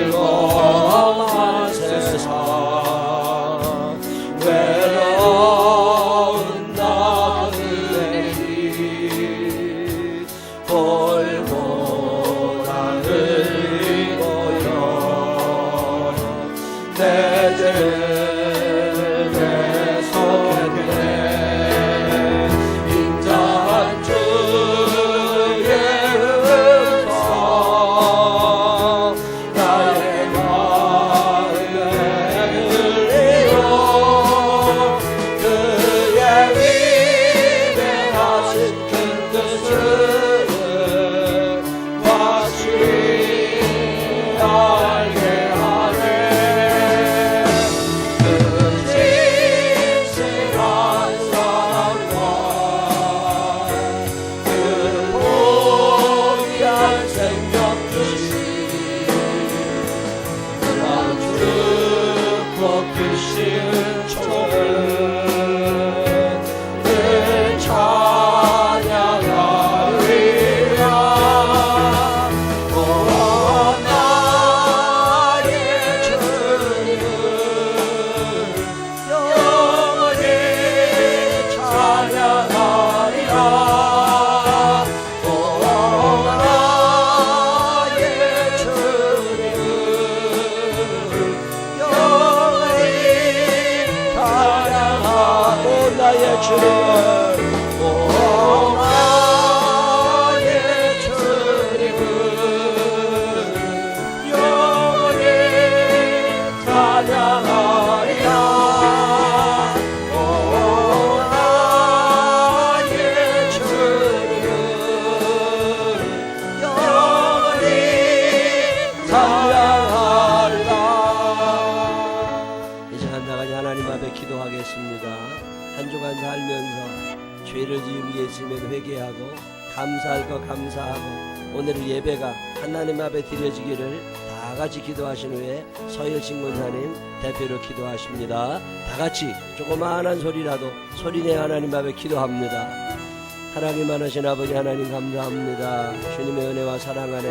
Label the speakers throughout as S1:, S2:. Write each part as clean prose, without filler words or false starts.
S1: 즐거워한 세상 외로운 나그네 길 골고다 흘리고요 내 죄를 속에 인자한 주의 은사 나의 마음에 흘리고 그의 위대하신 큰 뜻을 확실히 알게 하네 그 진실한 사랑과 그 보이한 생명 주신 그런 축복주신 주를 늘 찬양하리라 오 나의 주님 영원히 찬양하리라 오 나의 주님 영원히 찬양하고 나의 주님 오 나의 주님은 영원히 찬양하리라 오 나의 주님은 영원히 찬양하리라. 이 시간 나가지 하나님 앞에 기도하겠습니다. 한 주간 살면서 죄를 지은 게 있으면 회개하고 감사할 거 감사하고 오늘 예배가 하나님 앞에 드려지기를 다 같이 기도하신 후에 서일신 권사님 대표로 기도하십니다. 다 같이 조그마한 소리라도 소리내 하나님 앞에 기도합니다. 하나님 하나신 아버지 하나님 감사합니다. 주님의 은혜와 사랑 안에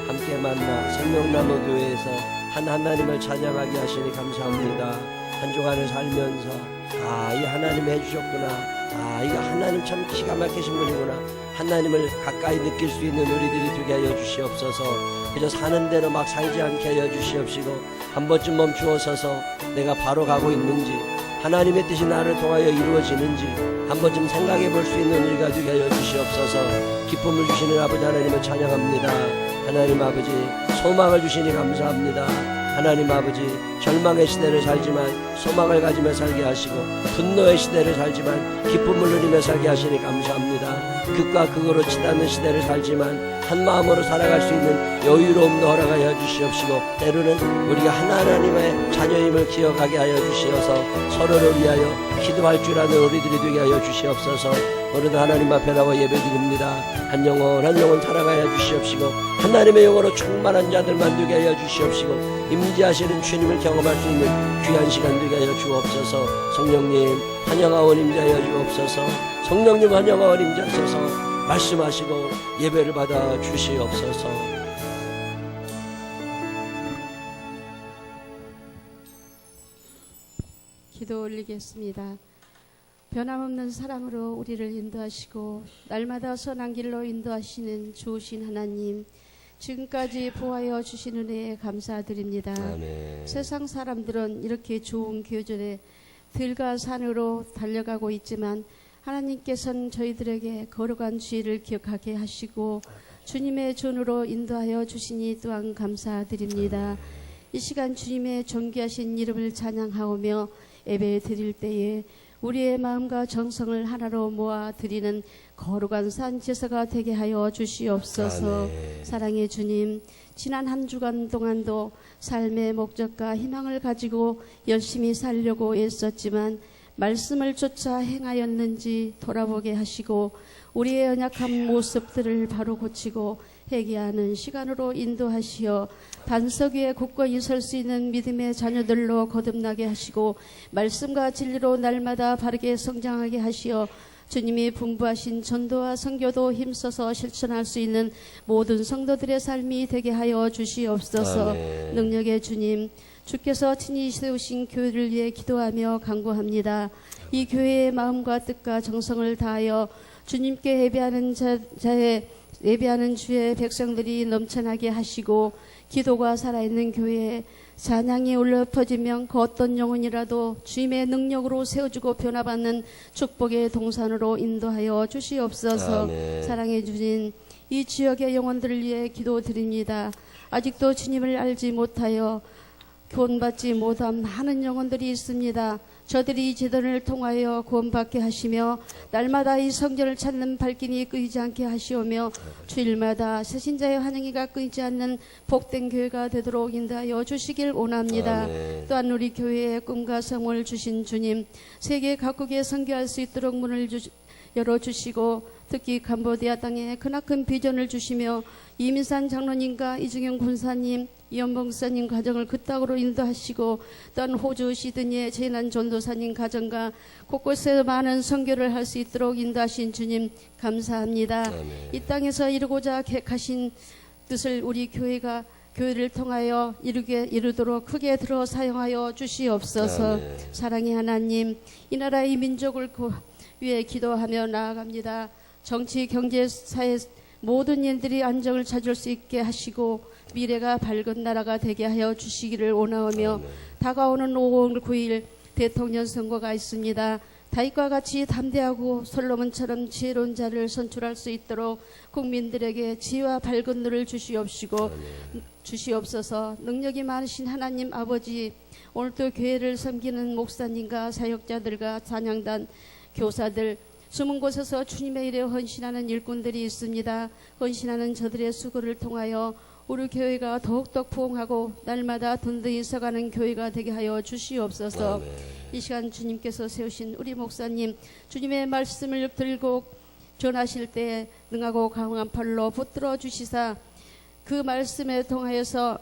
S1: 함께 만나 생명나무 교회에서 한 하나님을 찬양하게 하시니 감사합니다. 한 주간을 살면서 이 하나님이 해주셨구나. 이거 하나님 참 기가 막히신 분이구나. 하나님을 가까이 느낄 수 있는 우리들이 되게 하여 주시옵소서. 그저 사는 대로 막 살지 않게 하여 주시옵시고 한 번쯤 멈추어 서서 내가 바로 가고 있는지 하나님의 뜻이 나를 통하여 이루어지는지 한 번쯤 생각해 볼 수 있는 우리가 되게 하여 주시옵소서. 기쁨을 주시는 아버지 하나님을 찬양합니다. 하나님 아버지 소망을 주시니 감사합니다. 하나님 아버지 절망의 시대를 살지만 소망을 가지며 살게 하시고 분노의 시대를 살지만 기쁨을 누리며 살게 하시니 감사합니다. 극과 극으로 치닫는 시대를 살지만 한 마음으로 살아갈 수 있는 여유로움도 허락하여 주시옵시고 때로는 우리가 하나님의 자녀임을 기억하게 하여 주시어서 서로를 위하여 기도할 줄 아는 우리들이 되게 하여 주시옵소서. 오늘도 하나님 앞에 나와 예배드립니다. 한 영혼 살아가야 주시옵시고 하나님의 영으로 충만한 자들만 되게 하여 주시옵시고 임재하시는 주님을 경험할 수 있는 귀한 시간 되게 하여 주옵소서. 성령님 환영하원 임재하여 주옵소서. 성령님 환영하원 임재하셔서 말씀하시고 예배를 받아 주시옵소서.
S2: 기도 올리겠습니다. 변함없는 사랑으로 우리를 인도하시고 날마다 선한 길로 인도하시는 좋으신 하나님, 지금까지 보하여 주신 은혜에 감사드립니다.
S1: 아멘.
S2: 세상 사람들은 이렇게 좋은 교전에 들과 산으로 달려가고 있지만 하나님께서는 저희들에게 거룩한 주의를 기억하게 하시고 주님의 존으로 인도하여 주시니 또한 감사드립니다. 이 시간 주님의 존귀하신 이름을 찬양하오며 예배 드릴 때에 우리의 마음과 정성을 하나로 모아 드리는 거룩한 산 제사가 되게 하여 주시옵소서.
S1: 아멘.
S2: 사랑의 주님, 지난 한 주간 동안도 삶의 목적과 희망을 가지고 열심히 살려고 애썼지만 말씀을 쫓아 행하였는지 돌아보게 하시고 우리의 연약한 모습들을 바로 고치고 회개하는 시간으로 인도하시어 반석 위에 굳건히 설 수 있는 믿음의 자녀들로 거듭나게 하시고 말씀과 진리로 날마다 바르게 성장하게 하시어 주님이 분부하신 전도와 선교도 힘써서 실천할 수 있는 모든 성도들의 삶이 되게 하여 주시옵소서.
S1: 아멘.
S2: 능력의 주님, 주께서 친히 세우신 교회를 위해 기도하며 간구합니다. 이 교회의 마음과 뜻과 정성을 다하여 주님께 예배하는 주의 백성들이 넘쳐나게 하시고, 기도가 살아있는 교회에 찬양이 울려 퍼지면 그 어떤 영혼이라도 주님의 능력으로 세워주고 변화받는 축복의 동산으로 인도하여 주시옵소서.
S1: 아멘.
S2: 사랑해 주신 이 지역의 영혼들을 위해 기도드립니다. 아직도 주님을 알지 못하여 구원받지 못한 많은 영혼들이 있습니다. 저들이 이 제단을 통하여 구원받게 하시며 날마다 이 성전을 찾는 발길이 끊이지 않게 하시오며 주일마다 새신자의 환영이가 끊이지 않는 복된 교회가 되도록 인도하여 주시길 원합니다.
S1: 아멘.
S2: 또한 우리 교회에 꿈과 성을 주신 주님, 세계 각국에 선교할 수 있도록 문을 열어주시고, 특히 캄보디아 땅에 크나큰 비전을 주시며 이민산 장로님과 이중영 군사님, 이연봉사님 가정을 그 땅으로 인도하시고, 또한 호주 시드니의 재난 전도사님 가정과 곳곳에 많은 선교를 할 수 있도록 인도하신 주님 감사합니다.
S1: 아멘.
S2: 이 땅에서 이루고자 계획하신 뜻을 우리 교회를 통하여 이루도록 크게 들어 사용하여 주시옵소서.
S1: 아멘.
S2: 사랑의 하나님, 이 나라 이 민족을 위해 기도하며 나아갑니다. 정치, 경제, 사회 모든 일들이 안정을 찾을 수 있게 하시고 미래가 밝은 나라가 되게 하여 주시기를 원하오며,
S1: 아멘.
S2: 다가오는 5월 9일 대통령 선거가 있습니다. 다윗과 같이 담대하고 솔로몬처럼 지혜로운 자를 선출할 수 있도록 국민들에게 지혜와 밝은 눈을 주시옵소서. 능력이 많으신 하나님 아버지, 오늘도 교회를 섬기는 목사님과 사역자들과 찬양단, 교사들, 숨은 곳에서 주님의 일에 헌신하는 일꾼들이 있습니다. 헌신하는 저들의 수고를 통하여 우리 교회가 더욱더 부흥하고 날마다 든든히 서가는 교회가 되게 하여 주시옵소서.
S1: 아멘.
S2: 이 시간 주님께서 세우신 우리 목사님, 주님의 말씀을 들고 전하실 때 능하고 강한 팔로 붙들어 주시사 그 말씀에 통하여서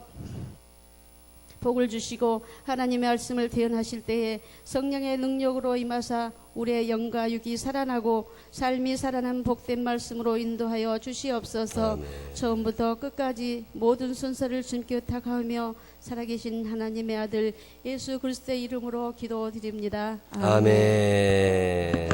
S2: 복을 주시고, 하나님의 말씀을 대언하실 때에 성령의 능력으로 임하사 우리의 영과 육이 살아나고 삶이 살아난 복된 말씀으로 인도하여 주시옵소서.
S1: 아멘.
S2: 처음부터 끝까지 모든 순서를 주님께 부탁하며 살아계신 하나님의 아들 예수 그리스도의 이름으로 기도드립니다.
S1: 아멘.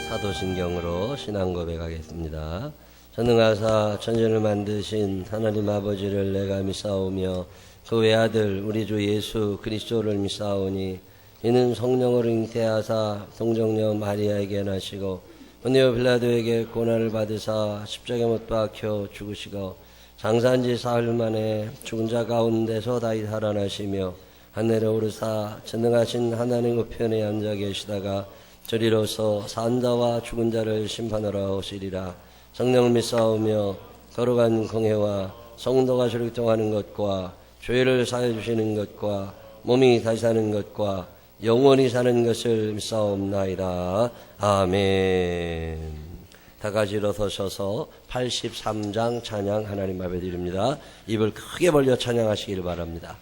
S1: 사도신경으로 신앙 고백하겠습니다. 전능하사 천지를 만드신 하나님 아버지를 내가 믿사오며 그 외아들 우리 주 예수 그리스도를 믿사오니, 이는 성령으로 잉태하사 동정녀 마리아에게 나시고 본디오 빌라도에게 고난을 받으사 십자가에 못 박혀 죽으시고 장사한 지 사흘 만에 죽은 자 가운데서 다시 살아나시며 하늘에 오르사 전능하신 하나님 우편에 앉아 계시다가 저리로서 산 자와 죽은 자를 심판하러 오시리라. 성령을 믿사오며 거룩한 공회와 성도가 출동하는 것과 죄를 사해 주시는 것과 몸이 다시 사는 것과 영원히 사는 것을 믿사옵나이다. 아멘. 다 같이 일어서셔서 83장 찬양 하나님 앞에 드립니다. 입을 크게 벌려 찬양하시길 바랍니다.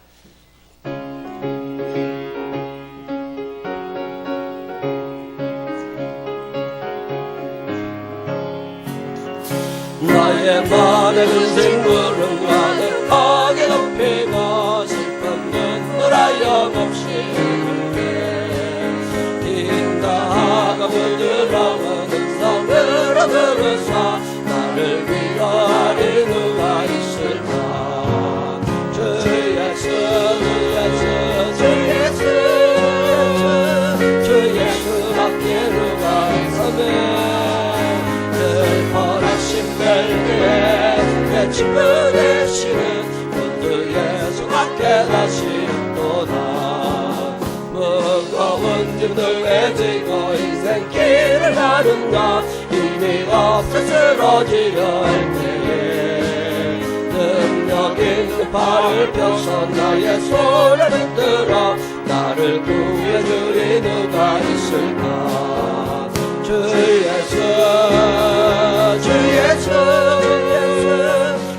S1: 나의 맘에 큰 생물은 가득하게 높이고 슬픈 눈물 하염없이 흘게 인다하고 부드러운 성으로 부르사 나를 위하리 누가 있을까. 주 예수 주 예수밖에 누가 있으면 친구 되시는 본주 예수 밖에 다시도다. 무거운 짐들 외지고 인생길을 가는가 힘이 없어 쓰러지려 할 때에 능력 있는 발을 펴서 나의 손을 흔들어 나를 구해주리 누가 있을까. 주 예수 주 예수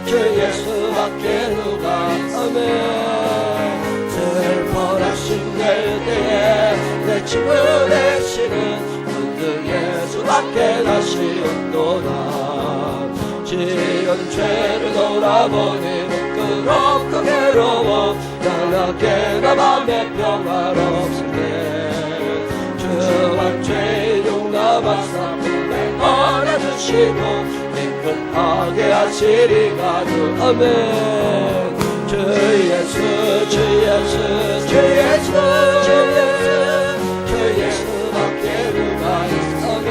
S1: 주 예수밖에 누가. 아멘. 슬퍼라 힘들 때에 내 친구 되시는 그 예수밖에 다시 없도다. 지은 죄를 돌아보니 부끄럽고 괴로워 나나게나 맘에 평화롭을 때 주한 죄 용납하사 품에 안아주시고 깨끗하게 하시리가 주. 아멘. 주 예수 주 예수 주 예수 주 예수 주 예수밖에 누가 있어네.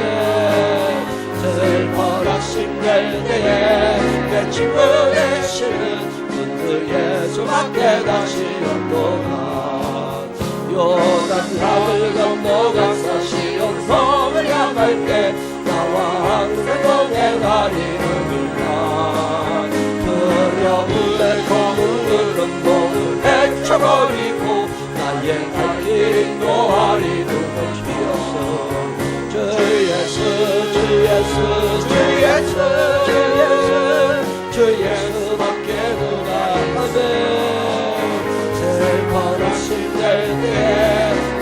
S1: 슬퍼라 힘들 때에 내 친구 되시는 그 예수밖에 다시 없도다. 요단강을 건너가서 시온 성을 향할 때 나와 항상 동행하리로다. 두려움에 검은 구름 몸을 헤쳐버리고 나의 갈 길 인도하리 누가 주였어. 주 예수 주 예수 주 예수 주 예수 주 예수밖에 누가. 아멘. 슬퍼라 힘들 때에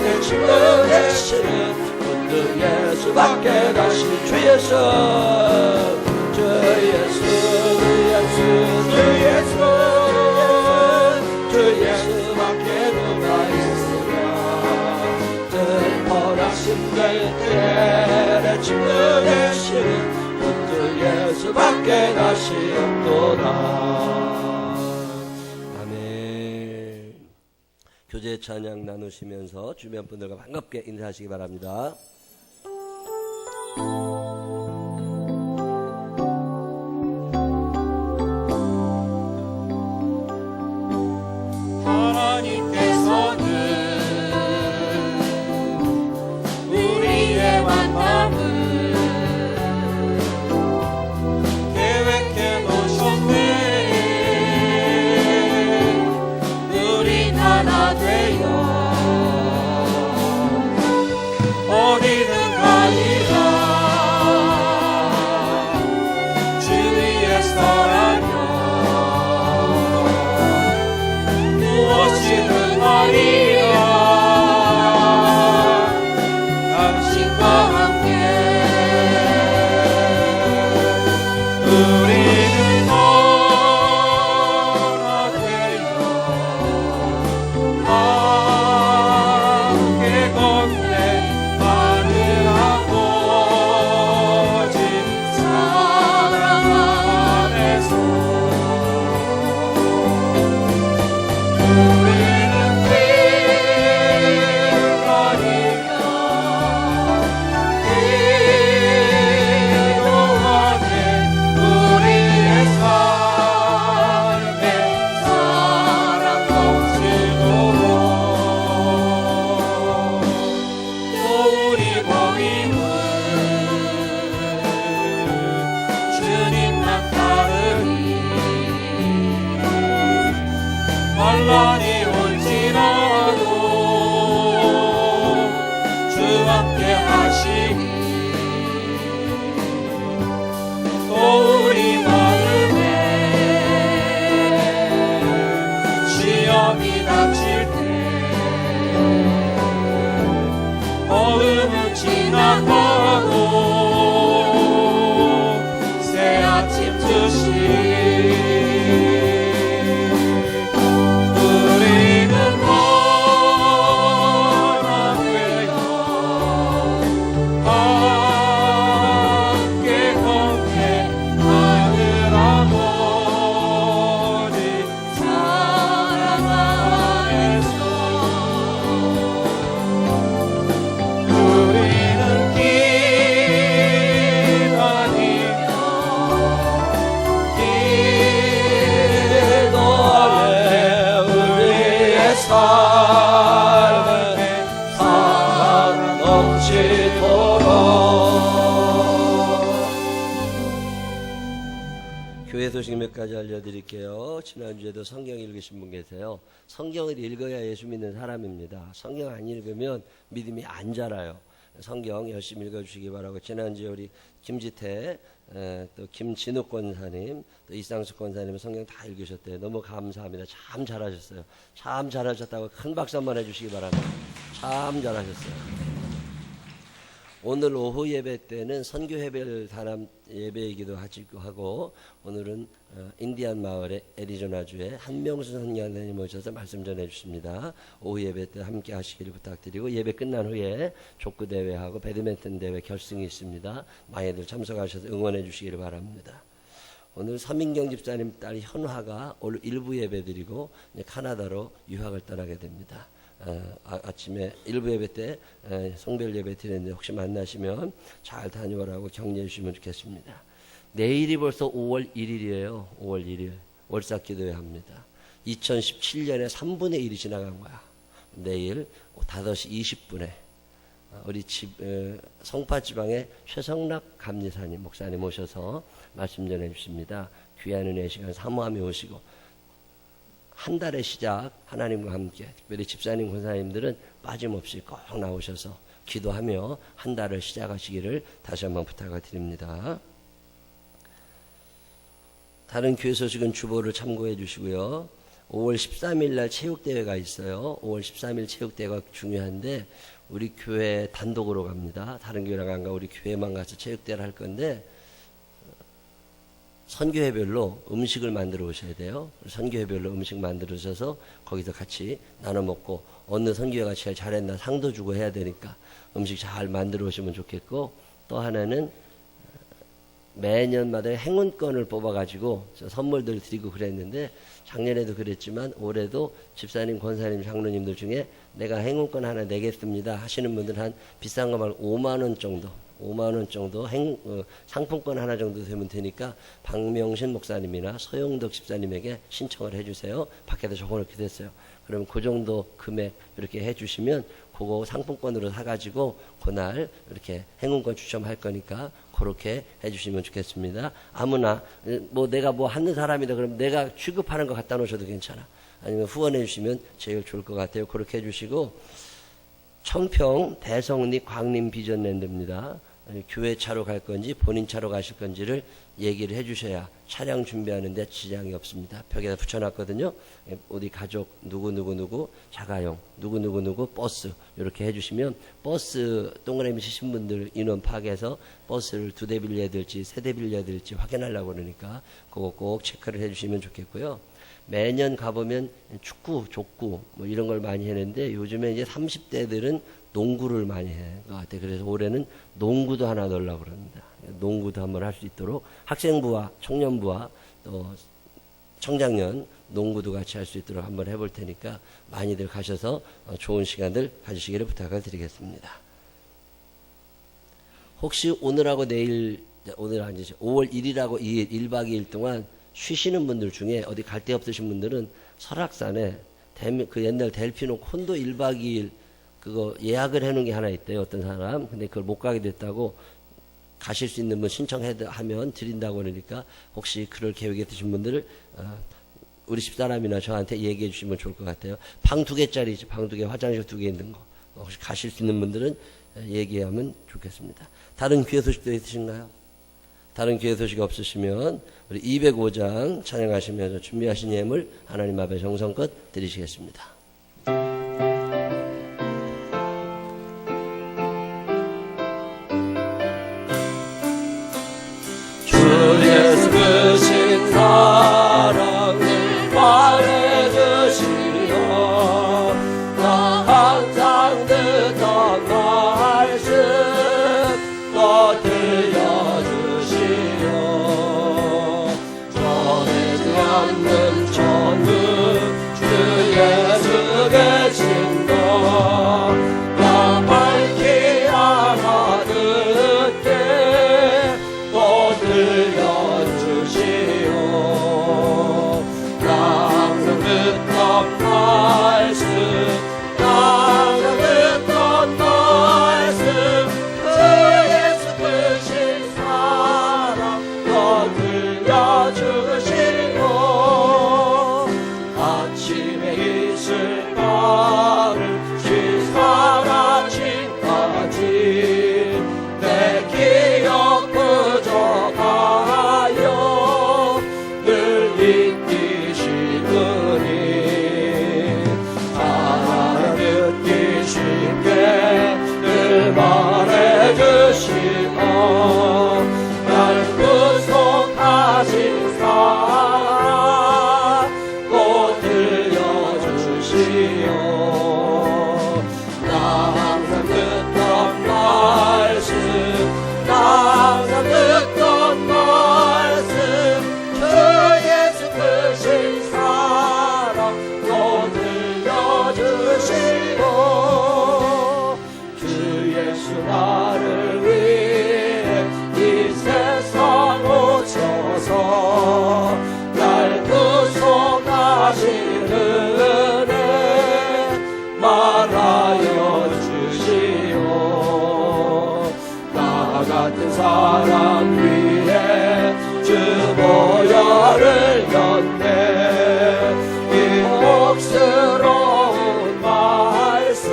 S1: 내 친구 되시는 그 예수밖에 다시. 주 예수 주 예수 주 예수 주 예수밖에 누가 있으랴. 슬퍼라 힘들 때에 내 친구 되시는 그 예수밖에 다시 없도다. 아멘. 교제 찬양 나누시면서 주변 분들과 반갑게 인사하시기 바랍니다.
S3: 환란이 올지라도 주 함께 하시니 또 우리 마음에 시험이 닥칠 때 어둠은 지나가고 새 아침 주시
S4: 사랑하는
S1: 삶을 사랑 넘치도록. 교회 소식 몇 가지 알려드릴게요. 지난주에도 성경 읽으신 분 계세요. 성경을 읽어야 예수 믿는 사람입니다. 성경 안 읽으면 믿음이 안 자라요. 성경 열심히 읽어주시기 바라고. 지난주에 우리 김지태, 또 김진욱 권사님, 또 이상숙 권사님 성경 다 읽으셨대요. 너무 감사합니다. 참 잘하셨어요. 참 잘하셨다고 큰 박수 한번 해주시기 바랍니다. 참 잘하셨어요. 오늘 오후 예배 때는 선교회별 단합 예배이기도 하고, 오늘은 인디안 마을의 애리조나주의 한명수 선교사님 오셔서 말씀 전해 주십니다. 오후 예배 때 함께 하시기를 부탁드리고, 예배 끝난 후에 족구 대회하고 배드민턴 대회 결승이 있습니다. 많이들 참석하셔서 응원해 주시기를 바랍니다. 오늘 서민경 집사님 딸 현화가 오늘 일부 예배 드리고 이제 카나다로 유학을 떠나게 됩니다. 아침에 일부 예배 때 성별 예배 드렸는데 혹시 만나시면 잘 다녀오라고 격려해 주시면 좋겠습니다. 내일이 벌써 5월 1일이에요. 5월 1일 월삭기도회 합니다. 2017년에 3분의 1이 지나간 거야. 내일 5시 20분에 우리 성파지방의 최성락 감리사님 목사님 오셔서 말씀 전해 주십니다. 귀한 은혜의 시간 사모하며 오시고, 한 달의 시작 하나님과 함께, 특별히 집사님 권사님들은 빠짐없이 꼭 나오셔서 기도하며 한 달을 시작하시기를 다시 한번 부탁을 드립니다. 다른 교회 소식은 주보를 참고해 주시고요. 5월 13일 날 체육대회가 있어요. 5월 13일 체육대회가 중요한데 우리 교회 단독으로 갑니다. 다른 교회랑 안 가, 우리 교회만 가서 체육대회를 할 건데 선교회별로 음식을 만들어 오셔야 돼요. 선교회별로 음식 만들어 오셔서 거기서 같이 나눠 먹고, 어느 선교회가 제일 잘했나 상도 주고 해야 되니까 음식 잘 만들어 오시면 좋겠고, 또 하나는 매년마다 행운권을 뽑아가지고 선물들 드리고 그랬는데, 작년에도 그랬지만 올해도 집사님, 권사님, 장로님들 중에 내가 행운권 하나 내겠습니다 하시는 분들 한 비싼 거 말고 5만원 정도 상품권 하나 정도 되면 되니까 박명신 목사님이나 서영덕 집사님에게 신청을 해주세요. 밖에다 적어놓게 됐어요. 그러면 그 정도 금액 이렇게 해주시면 그거 상품권으로 사가지고 그날 이렇게 행운권 추첨할 거니까 그렇게 해주시면 좋겠습니다. 아무나 뭐 내가 뭐 하는 사람이다 그러면 내가 취급하는 거 갖다 놓으셔도 괜찮아. 아니면 후원해 주시면 제일 좋을 것 같아요. 그렇게 해주시고, 청평 대성리 광림 비전랜드입니다. 교회 차로 갈 건지 본인 차로 가실 건지를 얘기를 해주셔야 차량 준비하는데 지장이 없습니다. 벽에다 붙여놨거든요. 어디 가족 누구 자가용 누구 버스 이렇게 해주시면, 버스 동그라미 치신 분들 인원 파악해서 버스를 2대 빌려야 될지 3대 빌려야 될지 확인하려고 그러니까 그거 꼭 체크를 해주시면 좋겠고요. 매년 가보면 축구, 족구 뭐 이런 걸 많이 했는데 요즘에 이제 30대들은 농구를 많이 해 것 같아요. 그래서 올해는 농구도 하나 넣으려고 그럽니다. 농구도 한번 할 수 있도록 학생부와 청년부와 또 청장년 농구도 같이 할 수 있도록 한번 해볼 테니까 많이들 가셔서 좋은 시간들 가지시기를 부탁을 드리겠습니다. 혹시 오늘하고 내일, 오늘 아니죠, 5월 1일하고 2일 1박 2일 동안 쉬시는 분들 중에 어디 갈 데 없으신 분들은 설악산에 그 옛날 델피노 콘도 1박 2일 그거 예약을 해놓은 게 하나 있대요. 어떤 사람. 근데 그걸 못 가게 됐다고, 가실 수 있는 분 신청하면 드린다고 그러니까 혹시 그럴 계획이 있으신 분들을 우리 집사람이나 저한테 얘기해 주시면 좋을 것 같아요. 방 2개짜리지, 방 2개, 화장실 2개 있는 거. 혹시 가실 수 있는 분들은 얘기하면 좋겠습니다. 다른 교회 소식도 있으신가요? 다른 교회 소식 없으시면 우리 205장 찬양하시면서 준비하신 예물 하나님 앞에 정성껏 드리시겠습니다. 주 예수 크신 사랑을 말해주시오. 나 항상 듣던 말씀 또 들려주시오. 전해지 않는 천국 주 예수께 주시고 주 예수 나를 위해 이 세상 오셔서 날 구속하시는 은혜 말하여 주시오. 나 같은 사람 위해 주 보혈을 견뎌 이 복스러운 말씀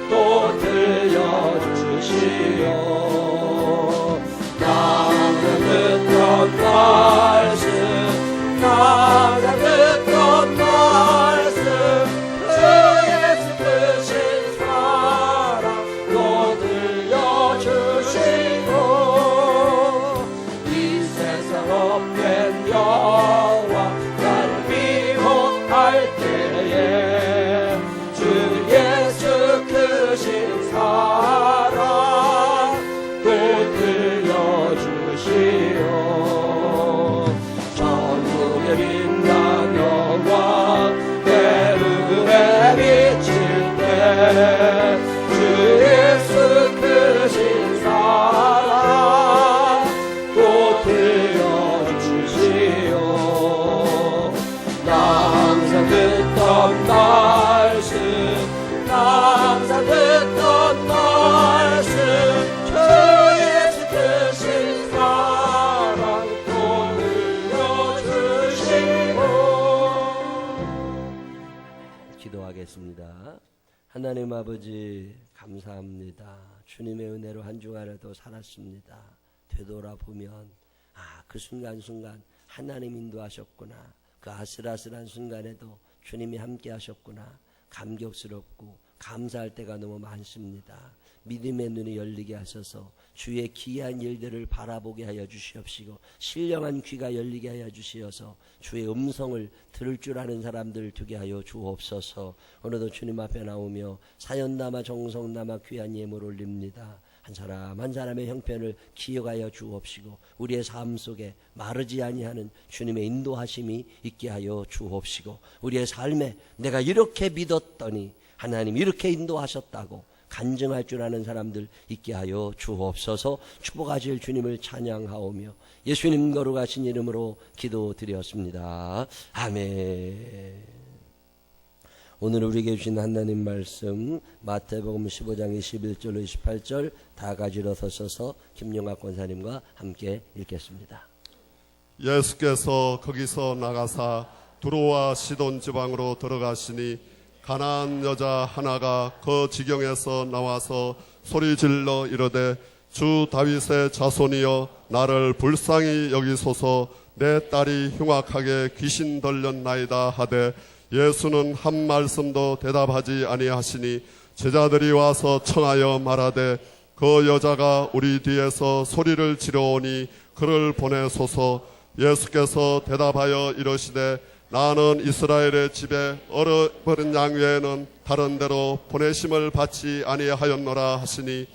S1: 또 들려주시오. 나는 듣던 말씀 나는 듣던 말씀 주 예수 크신 사랑 또 들려주시고 이 세상 없는 여와 날 미혹할 때에 주 예수 크신 사랑 또 들려주시오. 전국에 빛난 영광 내 눈에 비칠 때 주 예수 크신 사랑 또 들려주시오. 나 항상 듣던 말씀 나 항상 듣던 말씀 주 예수 크신 사랑 또 들려주시고. 기도하겠습니다. 하나님 아버지 감사합니다. 주님의 은혜로 한 주간을 또 살았습니다. 되돌아보면 그 순간순간 하나님 인도하셨구나. 그 아슬아슬한 순간에도 주님이 함께 하셨구나. 감격스럽고 감사할 때가 너무 많습니다. 믿음의 눈이 열리게 하셔서 주의 기이한 일들을 바라보게 하여 주시옵시고 신령한 귀가 열리게 하여 주시어서 주의 음성을 들을 줄 아는 사람들 되게 하여 주옵소서. 오늘도 주님 앞에 나오며 사연남아 정성남아 귀한 예물 올립니다. 한 사람 한 사람의 형편을 기억하여 주옵시고 우리의 삶 속에 마르지 아니하는 주님의 인도하심이 있게 하여 주옵시고 우리의 삶에 내가 이렇게 믿었더니 하나님 이렇게 인도하셨다고 간증할 줄 아는 사람들 있게 하여 주옵소서. 축복하실 주님을 찬양하오며 예수님 거룩하신 이름으로 기도드렸습니다. 아멘. 오늘 우리에게 주신 하나님 말씀 마태복음 15장 21절로 28절 다 같이 일어서셔서 김용학 권사님과 함께 읽겠습니다.
S4: 예수께서 거기서 나가사 두로와 시돈 지방으로 들어가시니 가나안 여자 하나가 그 지경에서 나와서 소리질러 이르되 주 다윗의 자손이여 나를 불쌍히 여기소서 내 딸이 흉악하게 귀신 들렸나이다 하되 예수는 한 말씀도 대답하지 아니하시니 제자들이 와서 청하여 말하되 그 여자가 우리 뒤에서 소리를 지르오니 그를 보내소서. 예수께서 대답하여 이르시되 나는 이스라엘의 집에 얼어버린 양 외에는 다른 데로 보내심을 받지 아니하였노라 하시니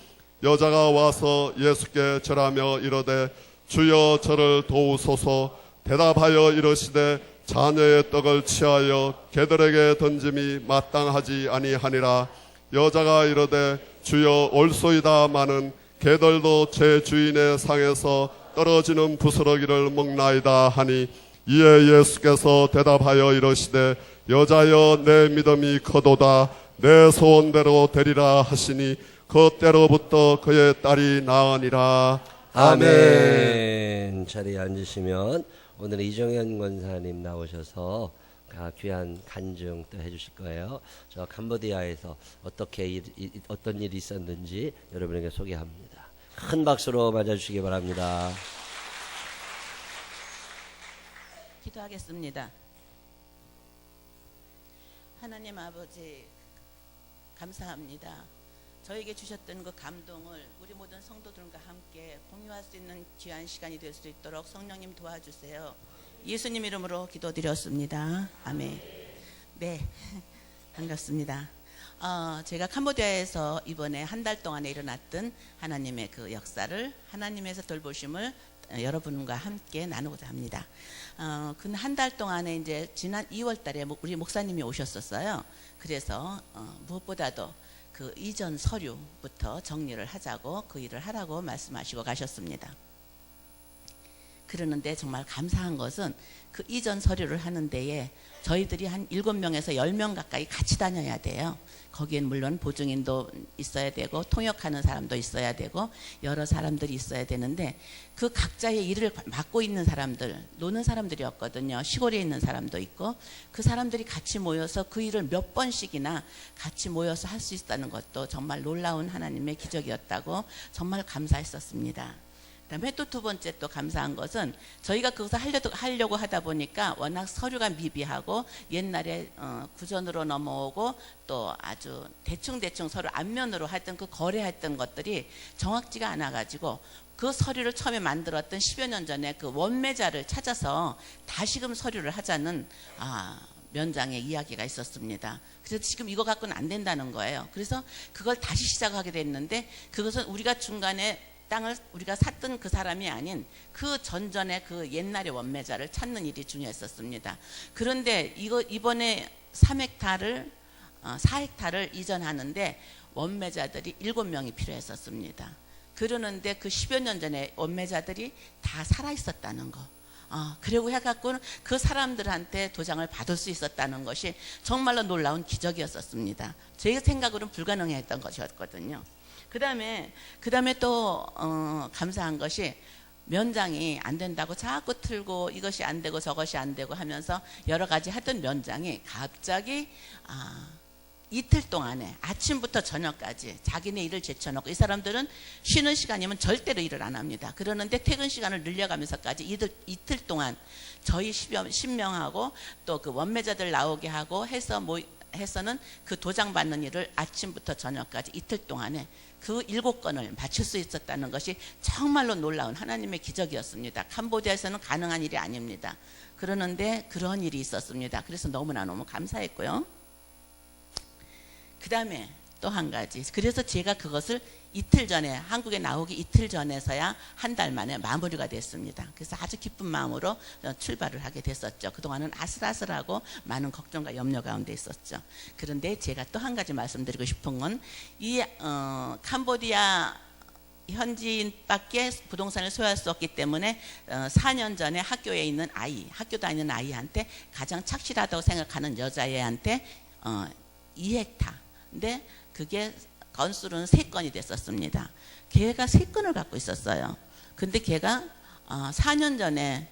S4: 여자가 와서 예수께 절하며 이르되 주여 저를 도우소서. 대답하여 이르시되 자녀의 떡을 취하여 개들에게 던짐이 마땅하지 아니하니라. 여자가 이르되 주여 올소이다마는 개들도 제 주인의 상에서 떨어지는 부스러기를 먹나이다 하니 이에 예수께서 대답하여 이르시되 여자여 내 믿음이 커도다 내 소원대로 되리라 하시니 그 때로부터 그의 딸이 나으니라.
S1: 아멘. 자리에 앉으시면 오늘 이정현 권사님 나오셔서 귀한 간증 또 해주실 거예요. 저 캄보디아에서 어떤 일이 있었는지 여러분에게 소개합니다. 큰 박수로 맞아주시기 바랍니다.
S5: 기도하겠습니다. 하나님 아버지 감사합니다. 저에게 주셨던 그 감동을 우리 모든 성도들과 함께 공유할 수 있는 귀한 시간이 될 수 있도록 성령님 도와주세요. 예수님 이름으로 기도드렸습니다. 아멘. 네, 반갑습니다. 제가 캄보디아에서 이번에 한 달 동안에 일어났던 하나님의 그 역사를 하나님에서 돌보심을 여러분과 함께 나누고자 합니다. 근 한 달 동안에 이제 지난 2월 달에 우리 목사님이 오셨었어요. 그래서 무엇보다도 그 이전 서류부터 정리를 하자고 그 일을 하라고 말씀하시고 가셨습니다. 그러는데 정말 감사한 것은 그 이전 서류를 하는 데에 저희들이 한 7명에서 10명 가까이 같이 다녀야 돼요. 거기엔 물론 보증인도 있어야 되고 통역하는 사람도 있어야 되고 여러 사람들이 있어야 되는데 그 각자의 일을 맡고 있는 사람들, 노는 사람들이었거든요. 시골에 있는 사람도 있고 그 사람들이 같이 모여서 그 일을 몇 번씩이나 같이 모여서 할 수 있다는 것도 정말 놀라운 하나님의 기적이었다고 정말 감사했었습니다. 그다음에 또 두 번째 또 감사한 것은 저희가 그것을 하려고 하다 보니까 워낙 서류가 미비하고 옛날에 구전으로 넘어오고 또 아주 대충 서로 앞면으로 하던 그 거래했던 것들이 정확지가 않아가지고 그 서류를 처음에 만들었던 10여 년 전에 그 원매자를 찾아서 다시금 서류를 하자는 면장의 이야기가 있었습니다. 그래서 지금 이거 갖고는 안 된다는 거예요. 그래서 그걸 다시 시작하게 됐는데 그것은 우리가 중간에 땅을 우리가 샀던 그 사람이 아닌 그 전전의 그 옛날의 원매자를 찾는 일이 중요했었습니다. 그런데 이번에 4헥타를 이전하는데 원매자들이 7명이 필요했었습니다. 그러는데 그 10여 년 전에 원매자들이 다 살아있었다는 거. 그리고 해갖고는 그 사람들한테 도장을 받을 수 있었다는 것이 정말로 놀라운 기적이었었습니다. 제 생각으로는 불가능했던 것이었거든요. 그 다음에 또 감사한 것이 면장이 안 된다고 자꾸 틀고 이것이 안 되고 저것이 안 되고 하면서 여러 가지 하던 면장이 갑자기 이틀 동안에 아침부터 저녁까지 자기네 일을 제쳐놓고 이 사람들은 쉬는 시간이면 절대로 일을 안 합니다. 그러는데 퇴근 시간을 늘려가면서까지 이틀 동안 저희 10명하고 또 그 원매자들 나오게 하고 해서는 그 도장 받는 일을 아침부터 저녁까지 이틀 동안에 그 7건을 마칠 수 있었다는 것이 정말로 놀라운 하나님의 기적이었습니다. 캄보디아에서는 가능한 일이 아닙니다. 그러는데 그런 일이 있었습니다. 그래서 너무 감사했고요. 그 다음에 또 한 가지. 그래서 제가 그것을 이틀 전에 한국에 나오기 이틀 전에서야 한 달 만에 마무리가 됐습니다. 그래서 아주 기쁜 마음으로 출발을 하게 됐었죠. 그동안은 아슬아슬하고 많은 걱정과 염려 가운데 있었죠. 그런데 제가 또 한 가지 말씀드리고 싶은 건 이 캄보디아 현지인밖에 부동산을 소유할 수 없기 때문에 4년 전에 학교 다니는 아이한테 가장 착실하다고 생각하는 여자애한테 2헥타. 근데 그게 건수로는 3건이 됐었습니다. 걔가 3건을 갖고 있었어요. 근데 걔가 4년 전에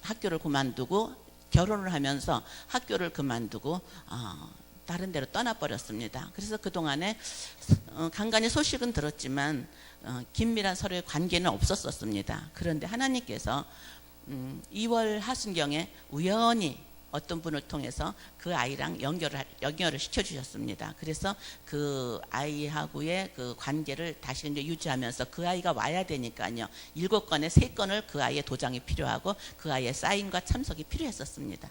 S5: 학교를 그만두고 결혼을 하면서 학교를 그만두고 다른 데로 떠나버렸습니다. 그래서 그동안에 간간히 소식은 들었지만 긴밀한 서로의 관계는 없었습니다. 그런데 하나님께서 2월 하순경에 우연히 어떤 분을 통해서 그 아이랑 연결을 시켜주셨습니다. 그래서 그 아이하고의 그 관계를 다시 이제 유지하면서 그 아이가 와야 되니까요. 7건에 3건을 그 아이의 도장이 필요하고 그 아이의 사인과 참석이 필요했었습니다.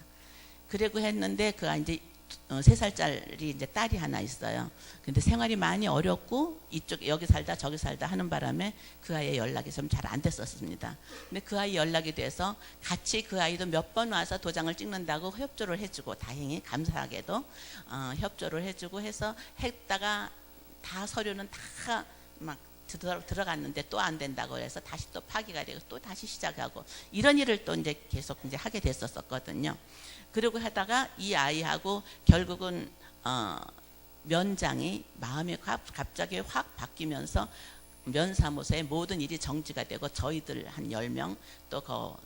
S5: 그리고 했는데 그 아이 이제 3살짜리 이제 딸이 하나 있어요. 근데 생활이 많이 어렵고 여기 살다 저기 살다 하는 바람에 그 아이의 연락이 좀 잘 안 됐었습니다. 근데 그 아이 연락이 돼서 같이 그 아이도 몇 번 와서 도장을 찍는다고 협조를 해주고 다행히 감사하게도 협조를 해주고 해서 했다가 다 서류는 다 막 들어갔는데 또 안 된다고 해서 다시 또 파기가 되고 또 다시 시작하고 이런 일을 또 이제 계속 이제 하게 됐었거든요. 그리고 하다가 이 아이하고 결국은 면장이 마음이 갑자기 확 바뀌면서 면사무소의 모든 일이 정지가 되고 저희들 한 10명 또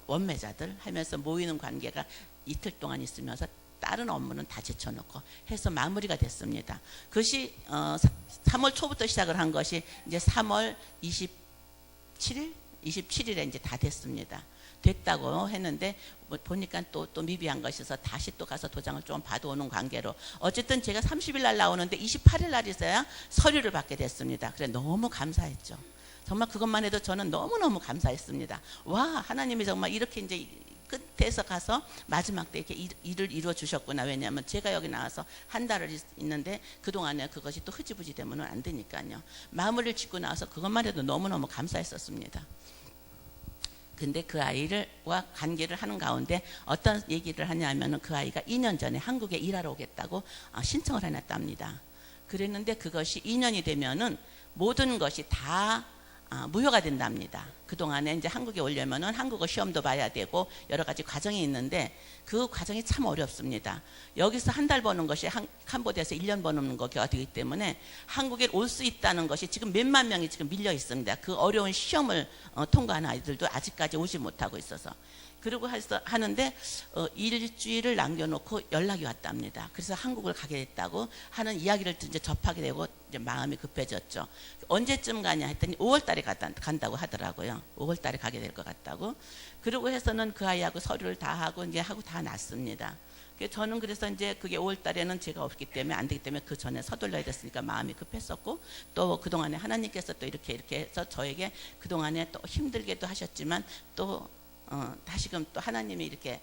S5: 원매자들 하면서 모이는 관계가 이틀 동안 있으면서 다른 업무는 다 제쳐놓고 해서 마무리가 됐습니다. 그것이 3월 초부터 시작을 한 것이 이제 3월 27일에 이제 다 됐습니다. 됐다고 했는데 보니까 또 미비한 것이어서 다시 또 가서 도장을 좀 받아오는 관계로 어쨌든 제가 30일 날 나오는데 28일 날이서야 서류를 받게 됐습니다. 그래 너무 감사했죠. 정말 그것만 해도 저는 너무너무 감사했습니다. 와 하나님이 정말 이렇게 이제 끝에서 가서 마지막 때 이렇게 일을 이루어 주셨구나. 왜냐하면 제가 여기 나와서 한 달을 있는데 그동안에 그것이 또 흐지부지 되면 안 되니까요. 마무리를 짓고 나와서 그것만 해도 너무너무 감사했었습니다. 근데 그 아이와 관계를 하는 가운데 어떤 얘기를 하냐면은 그 아이가 2년 전에 한국에 일하러 오겠다고 신청을 해놨답니다. 그랬는데 그것이 2년이 되면은 모든 것이 다 무효가 된답니다. 그동안에 이제 한국에 오려면은 한국어 시험도 봐야 되고 여러 가지 과정이 있는데 그 과정이 참 어렵습니다. 여기서 한 달 버는 것이 캄보디아에서 1년 버는 것이 되기 때문에 한국에 올 수 있다는 것이 지금 몇만 명이 지금 밀려 있습니다. 그 어려운 시험을 통과한 아이들도 아직까지 오지 못하고 있어서. 그러고 하는데 일주일을 남겨놓고 연락이 왔답니다. 그래서 한국을 가게 됐다고 하는 이야기를 이제 접하게 되고 이제 마음이 급해졌죠. 언제쯤 가냐 했더니 5월달에 간다고 하더라고요. 5월달에 가게 될 것 같다고. 그러고 해서는 그 아이하고 서류를 다 하고 이제 하고 다 났습니다. 저는 그래서 이제 그게 5월달에는 제가 없기 때문에 안 되기 때문에 그 전에 서둘러야 됐으니까 마음이 급했었고 또 그동안에 하나님께서 또 이렇게 해서 저에게 그동안에 또 힘들게도 하셨지만 또 다시금 또 하나님이 이렇게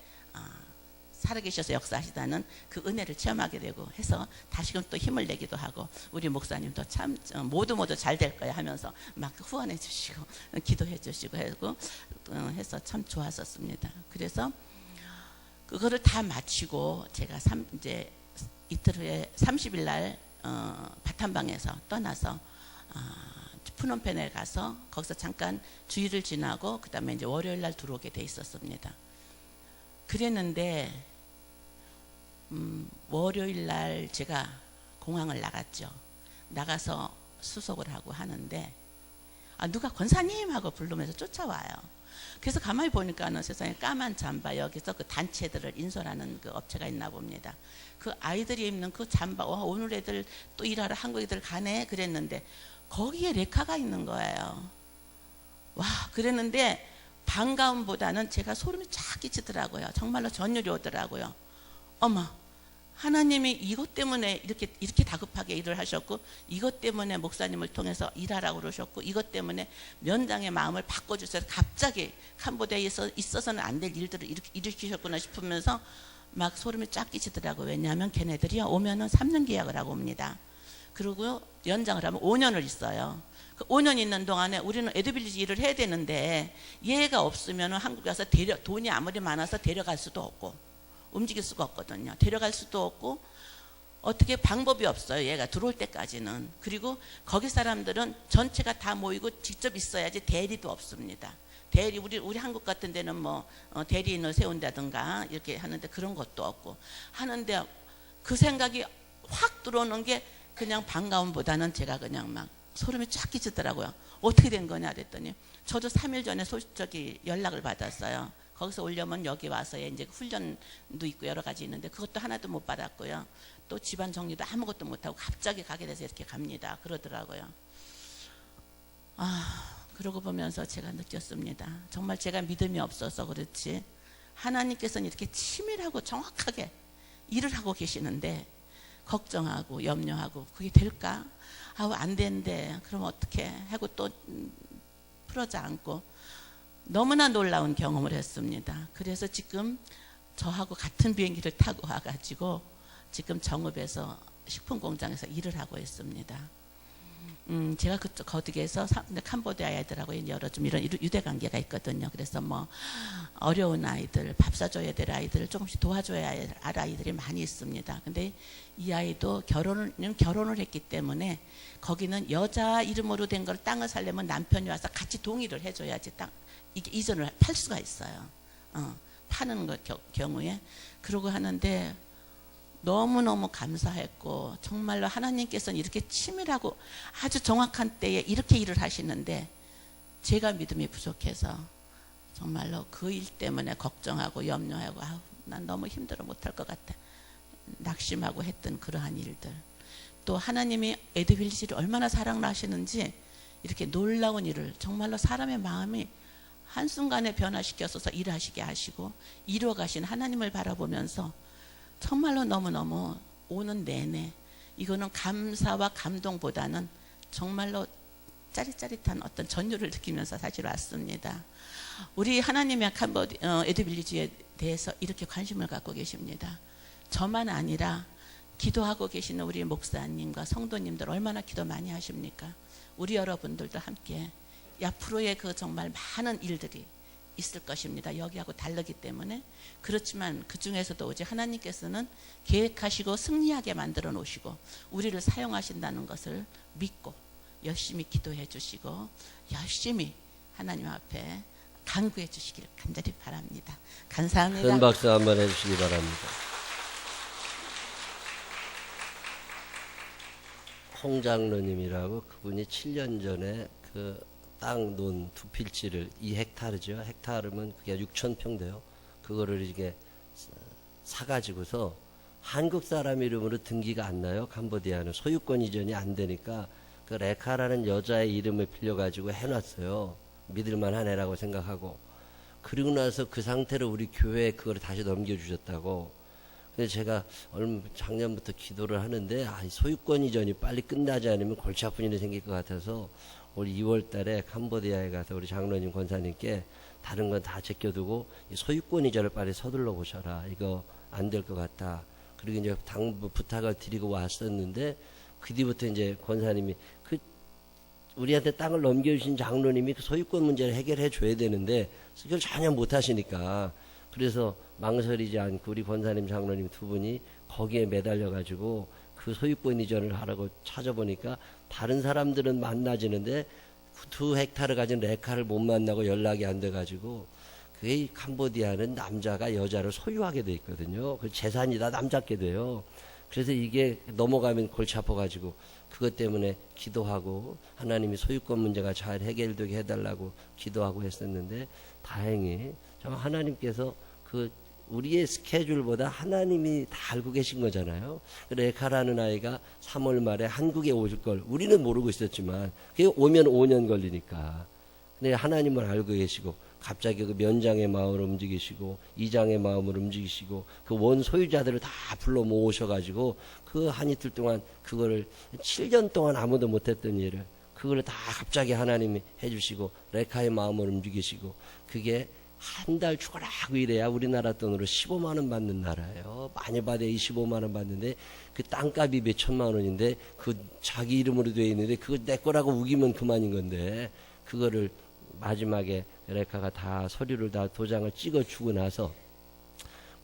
S5: 살아계셔서 역사하시다는 그 은혜를 체험하게 되고 해서 다시금 또 힘을 내기도 하고 우리 목사님도 참 모두 잘 될 거야 하면서 막 후원해 주시고 기도해 주시고 해서 참 좋았었습니다. 그래서 그거를 다 마치고 제가 이제 이틀 후에 30일 날 바탐방에서 떠나서 푸놈펜에 가서 거기서 잠깐 주일을 지나고 그 다음에 이제 월요일 날 들어오게 돼 있었습니다. 그랬는데 월요일 날 제가 공항을 나갔죠. 나가서 수속을 하고 하는데 누가 권사님 하고 부르면서 쫓아와요. 그래서 가만히 보니까는 세상에 까만 잠바 여기서 그 단체들을 인솔하는 그 업체가 있나 봅니다. 그 아이들이 입는 그 잠바 오늘 애들 또 일하러 한국 애들 가네 그랬는데 거기에 레카가 있는 거예요. 와, 그랬는데 반가움보다는 제가 소름이 쫙 끼치더라고요. 정말로 전율이 오더라고요. 어머, 하나님이 이것 때문에 이렇게 다급하게 일을 하셨고 이것 때문에 목사님을 통해서 일하라고 그러셨고 이것 때문에 면장의 마음을 바꿔주셔서 갑자기 캄보디아에서 있어서는 안 될 일들을 일으키셨구나 싶으면서 막 소름이 쫙 끼치더라고요. 왜냐하면 걔네들이 오면은 3년 계약을 하고 옵니다. 그리고 연장을 하면 5년을 있어요. 그 5년 있는 동안에 우리는 에드빌리지 일을 해야 되는데 얘가 없으면 한국에 와서 돈이 아무리 많아서 데려갈 수도 없고 움직일 수가 없거든요. 데려갈 수도 없고 어떻게 방법이 없어요. 얘가 들어올 때까지는. 그리고 거기 사람들은 전체가 다 모이고 직접 있어야지 대리도 없습니다. 대리 우리 한국 같은 데는 뭐 대리인을 세운다든가 이렇게 하는데 그런 것도 없고 하는데 그 생각이 확 들어오는 게 그냥 반가움보다는 제가 그냥 막 소름이 쫙 끼치더라고요. 어떻게 된 거냐 그랬더니 저도 3일 전에 연락을 받았어요. 거기서 오려면 여기 와서 이제 훈련도 있고 여러 가지 있는데 그것도 하나도 못 받았고요. 또 집안 정리도 아무것도 못하고 갑자기 가게 돼서 이렇게 갑니다. 그러더라고요. 그러고 보면서 제가 느꼈습니다. 정말 제가 믿음이 없어서 그렇지 하나님께서는 이렇게 치밀하고 정확하게 일을 하고 계시는데 걱정하고 염려하고 그게 될까? 안 된대. 그럼 어떻게 하고 또 풀어지 않고 너무나 놀라운 경험을 했습니다. 그래서 지금 저하고 같은 비행기를 타고 와가지고 지금 정읍에서 식품공장에서 일을 하고 있습니다. 제가 그쪽 거기에서 캄보디아 아이들하고 여러 좀 이런 유대 관계가 있거든요. 그래서 뭐 어려운 아이들, 밥 사줘야 될 아이들을 조금씩 도와줘야 할 아이들이 많이 있습니다. 근데 이 아이도 결혼을 했기 때문에 거기는 여자 이름으로 된 걸 땅을 살려면 남편이 와서 같이 동의를 해줘야지 이게 이전을 팔 수가 있어요. 파는 경우에 그러고 하는데 너무너무 감사했고 정말로 하나님께서는 이렇게 치밀하고 아주 정확한 때에 이렇게 일을 하시는데 제가 믿음이 부족해서 정말로 그 일 때문에 걱정하고 염려하고 난 너무 힘들어 못할 것 같아 낙심하고 했던 그러한 일들 또 하나님이 에드빌리지를 얼마나 사랑을 하시는지 이렇게 놀라운 일을 정말로 사람의 마음이 한순간에 변화시켜서 일하시게 하시고 이루어가신 하나님을 바라보면서 정말로 너무너무 오는 내내 이거는 감사와 감동보다는 정말로 짜릿짜릿한 어떤 전율을 느끼면서 사실 왔습니다. 우리 하나님의 에드빌리지에 대해서 이렇게 관심을 갖고 계십니다. 저만 아니라 기도하고 계시는 우리 목사님과 성도님들 얼마나 기도 많이 하십니까? 우리 여러분들도 함께 앞으로의 그 정말 많은 일들이 있을 것입니다. 여기하고 다르기 때문에. 그렇지만 그 중에서도 오직 하나님께서는 계획하시고 승리하게 만들어 놓으시고 우리를 사용하신다는 것을 믿고 열심히 기도해 주시고 열심히 하나님 앞에 간구해 주시기를 간절히 바랍니다. 감사합니다.
S1: 큰 박수 한번 해주시기 바랍니다. 홍 장로님이라고 그분이 7년 전에 그 땅 논 두 필지를 2헥타르죠. 헥타르면 그게 6,000평 돼요. 그거를 이게 사가지고서 한국 사람 이름으로 등기가 안 나요. 캄보디아는 소유권 이전이 안 되니까 그 레카라는 여자의 이름을 빌려가지고 해놨어요. 믿을만한 애라고 생각하고. 그리고 나서 그 상태로 우리 교회에 그걸 다시 넘겨주셨다고. 근데 제가 작년부터 기도를 하는데 이 소유권 이전이 빨리 끝나지 않으면 골치 아픈 일이 생길 것 같아서 올 2월 달에 캄보디아에 가서 우리 장로님 권사님께 다른 건 다 제껴두고 이 소유권 이전을 빨리 서둘러 보셔라. 이거 안 될 것 같다. 그리고 이제 당부 부탁을 드리고 왔었는데 그 뒤부터 이제 권사님이 우리한테 땅을 넘겨주신 장로님이 그 소유권 문제를 해결해 줘야 되는데 그걸 전혀 못 하시니까 그래서 망설이지 않고 우리 권사님 장로님 두 분이 거기에 매달려 가지고 그 소유권 이전을 하라고 찾아보니까 다른 사람들은 만나지는데 2헥타르 가진 레카를 못 만나고 연락이 안 돼 가지고 그게 캄보디아는 남자가 여자를 소유하게 돼 있거든요. 그 재산이 다 남자께 돼요. 그래서 이게 넘어가면 골치 아파가지고 그것 때문에 기도하고 하나님이 소유권 문제가 잘 해결되게 해달라고 기도하고 했었는데 다행히 참 하나님께서 그 우리의 스케줄보다 하나님이 다 알고 계신 거잖아요. 레카라는 아이가 3월 말에 한국에 오실 걸 우리는 모르고 있었지만 그게 오면 5년 걸리니까. 근데 하나님은 알고 계시고 갑자기 그 면장의 마음을 움직이시고 이장의 마음을 움직이시고 그 원 소유자들을 다 불러 모으셔가지고 그 한 이틀 동안 그거를 7년 동안 아무도 못했던 일을 그걸 다 갑자기 하나님이 해주시고 레카의 마음을 움직이시고 그게 한 달 죽어라고 이래야 우리나라 돈으로 15만 원 받는 나라예요. 많이 받아야 25만 원 받는데 그 땅값이 몇 천만 원인데 그 자기 이름으로 돼 있는데 그거 내 거라고 우기면 그만인 건데 그거를 마지막에 레카가 다 서류를 다 도장을 찍어주고 나서